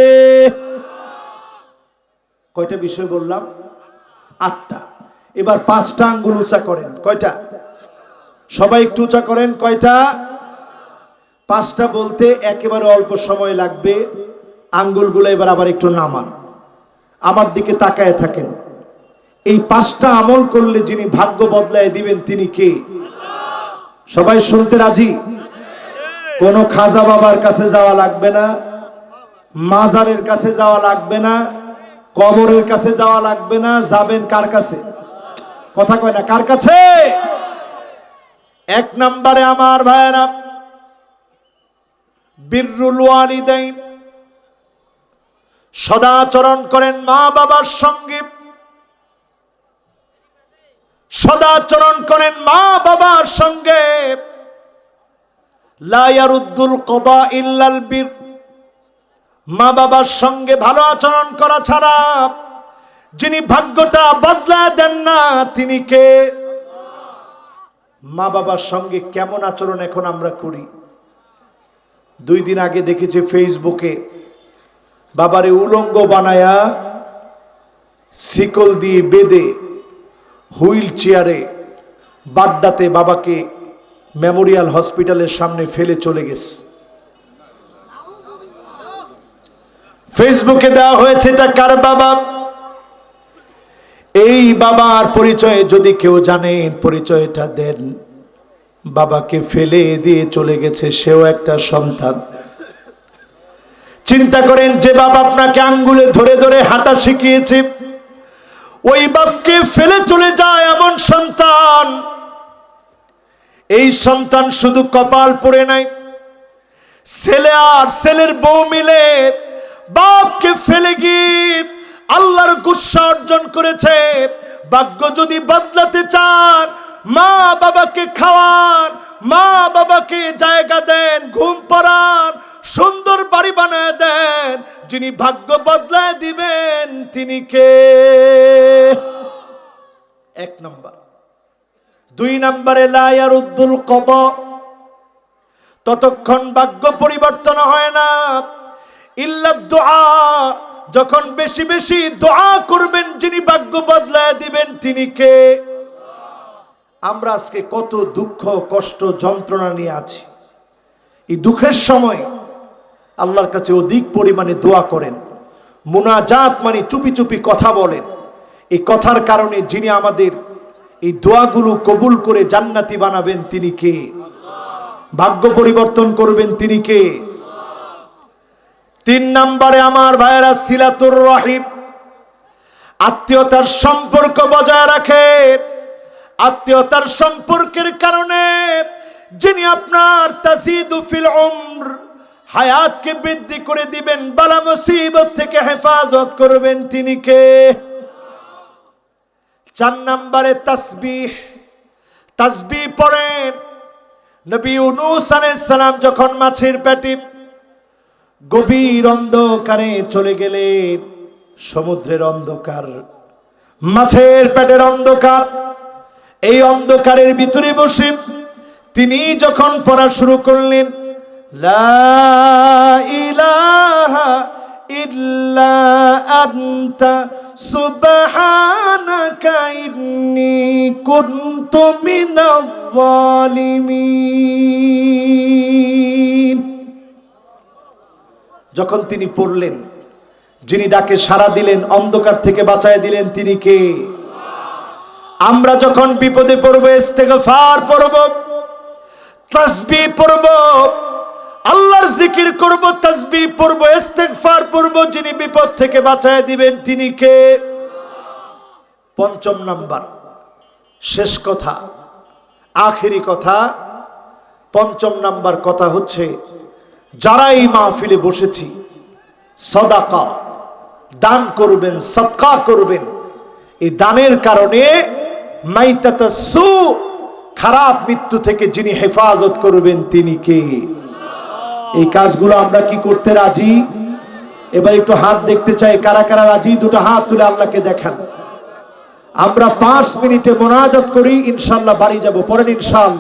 কয়টা বিষয় বললাম? 8টা। এবার 5টা আঙ্গুল উঁচা করেন। কয়টা? সবাই একটু উঁচা করেন। কয়টা? 5টা বলতে একেবারে অল্প সময় লাগবে। আঙ্গুলগুলো এবার আবার একটু নামান, আমার দিকে তাকায় থাকেন। এই 5টা আমল করলে যিনি ভাগ্য বদলায় দিবেন তিনি কে? সবাই শুনতে রাজি? কোন খাজা বাবার কাছে যাওয়া লাগবে না, মাজারের কাছে যাওয়া লাগবে না, কবরের কাছে যাওয়া লাগবে না। যাবেন কার কাছে? কথা কয় না, কার কাছে? 1 নম্বরে আমার ভাইরা, বিররুল ওয়ালিদাইন, সদাচরণ করেন মা বাবার সঙ্গে, সদাচরণ করেন মা বাবার সঙ্গে। লা ইয়ারুদ্দুল কদা ইল্লাল বির, মা বাবার সঙ্গে ভালো আচরণ করা ছাড়া যিনি ভাগ্যটা বদলায় দেন না তিনি কে? মা বাবার সঙ্গে কেমন আচরণ এখন আমরা করি? 2 দিন আগে দেখেছি ফেসবুকে, বাবারে উলঙ্গ বানায়া শিকল দিয়ে বেঁধে হুইল চেয়ারে বাড্ডাতে বাবাকে মেমোরিয়াল হসপিটালের সামনে ফেলে চলে গেছে। ফেসবুকে দেওয়া হয়েছে এটা কার বাবা? এই বাবার পরিচয় যদি কেউ জানেন, পরিচয়টা দেন। বাবাকে ফেলে দিয়ে চলে গেছে, সেও একটা সন্তান। চিন্তা করেন, যে বাবা আপনাকে আঙ্গুলে ধরে ধরে হাঁটা শিখিয়েছে, ওই বাপকে ফেলে চলে যায় এমন সন্তান। এই সন্তান শুধু কপাল পড়ে নাই, ছেলে আর ছেলের বউ মিলে বাপকে ফেলে গিয়ে আল্লাহর গুসা অর্জন করেছে। ভাগ্য যদি বদলাতে চান, মা বাবাকে খাওয়ান, মা বাবাকে জায়গা দেন, ঘুম পাড়ান, সুন্দর বাড়ি বানায় দেন। যিনি ভাগ্য বদলায় দিবেন তিনি কে? 1 নম্বর। 2 নম্বরে লা ইয়ারুদ্দুল কদা, ততক্ষণ ভাগ্য পরিবর্তন হয় না। ইল্লা দুআ, যখন বেশি বেশি দোয়া করবেন যিনি ভাগ্য বদলায় দিবেন তিনি কে? আমরা আজকে কত দুঃখ কষ্ট যন্ত্রণা নিয়ে আছি, এই দুঃখের সময় আল্লাহর কাছে অধিক পরিমাণে দোয়া করেন। মুনাজাত মানে চুপি চুপি কথা বলেন। এই কথার কারণে যিনি আমাদের এই দোয়াগুলো কবুল করে জান্নাতি বানাবেন তিনি কে? ভাগ্য পরিবর্তন করবেন তিনি কে? 3 নম্বরে আমার ভাইয়েরা, সিলাতুর রহিম, আত্মীয়তার সম্পর্ক বজায় রাখে। আত্মীয়তার সম্পর্কের কারণে যিনি আপনার তাসিদু ফিল উমর, হায়াতকে বৃদ্ধি করে দিবেন, বালা মুসিবত থেকে হেফাজত করবেন তিনি কে? 4 নম্বরে তাসবিহ। তাসবিহ পড়েন। নবী ইউনূস আলাইহিস সালাম যখন মাছের পেটে গভীর অন্ধকারে চলে গেলেন, সমুদ্রের অন্ধকার, মাছের পেটের অন্ধকার, এই অন্ধকারের ভিতরে বসে তিনি যখন পড়া শুরু করলেন, লা ইলাহা ইল্লা আনতা সুবহানাকা ইন্নী কুনতু মিনাজ জালিমিন। যখন তিনি পড়লেন, যিনি ডাকে সাড়া দিলেন, অন্ধকার থেকে বাঁচায় দিলেন তিনি কে? আমরা যখন বিপদে পড়ব, ইস্তেগফার পড়ব, তাসবিহ পড়ব, আল্লাহর জিকির করব, তাসবিহ পড়ব, ইস্তেগফার পড়ব, যিনি বিপদ থেকে বাঁচায় দিবেন তিনি কে? 5 নাম্বার, শেষ কথা, আখেরি কথা, 5 নাম্বার কথা হচ্ছে, যারা এই মাহফিলে বসেছি, সাদাকা দান করবেন, সাদকা করবেন। এই দানের কারণে মাইতাতাসু, খারাপ মৃত্যু থেকে যিনি হেফাজত করবেন তিনি কে? এই কাজগুলো আমরা কি করতে রাজি? এবার একটু হাত দেখতে চাই, কারা কারা রাজি? 2টা হাত তুলে আল্লাহকে দেখান। আমরা 5 মিনিটে মোনাজাত করি, ইনশাআল্লাহ বাড়ি যাব। পড়েন ইনশাআল্লাহ।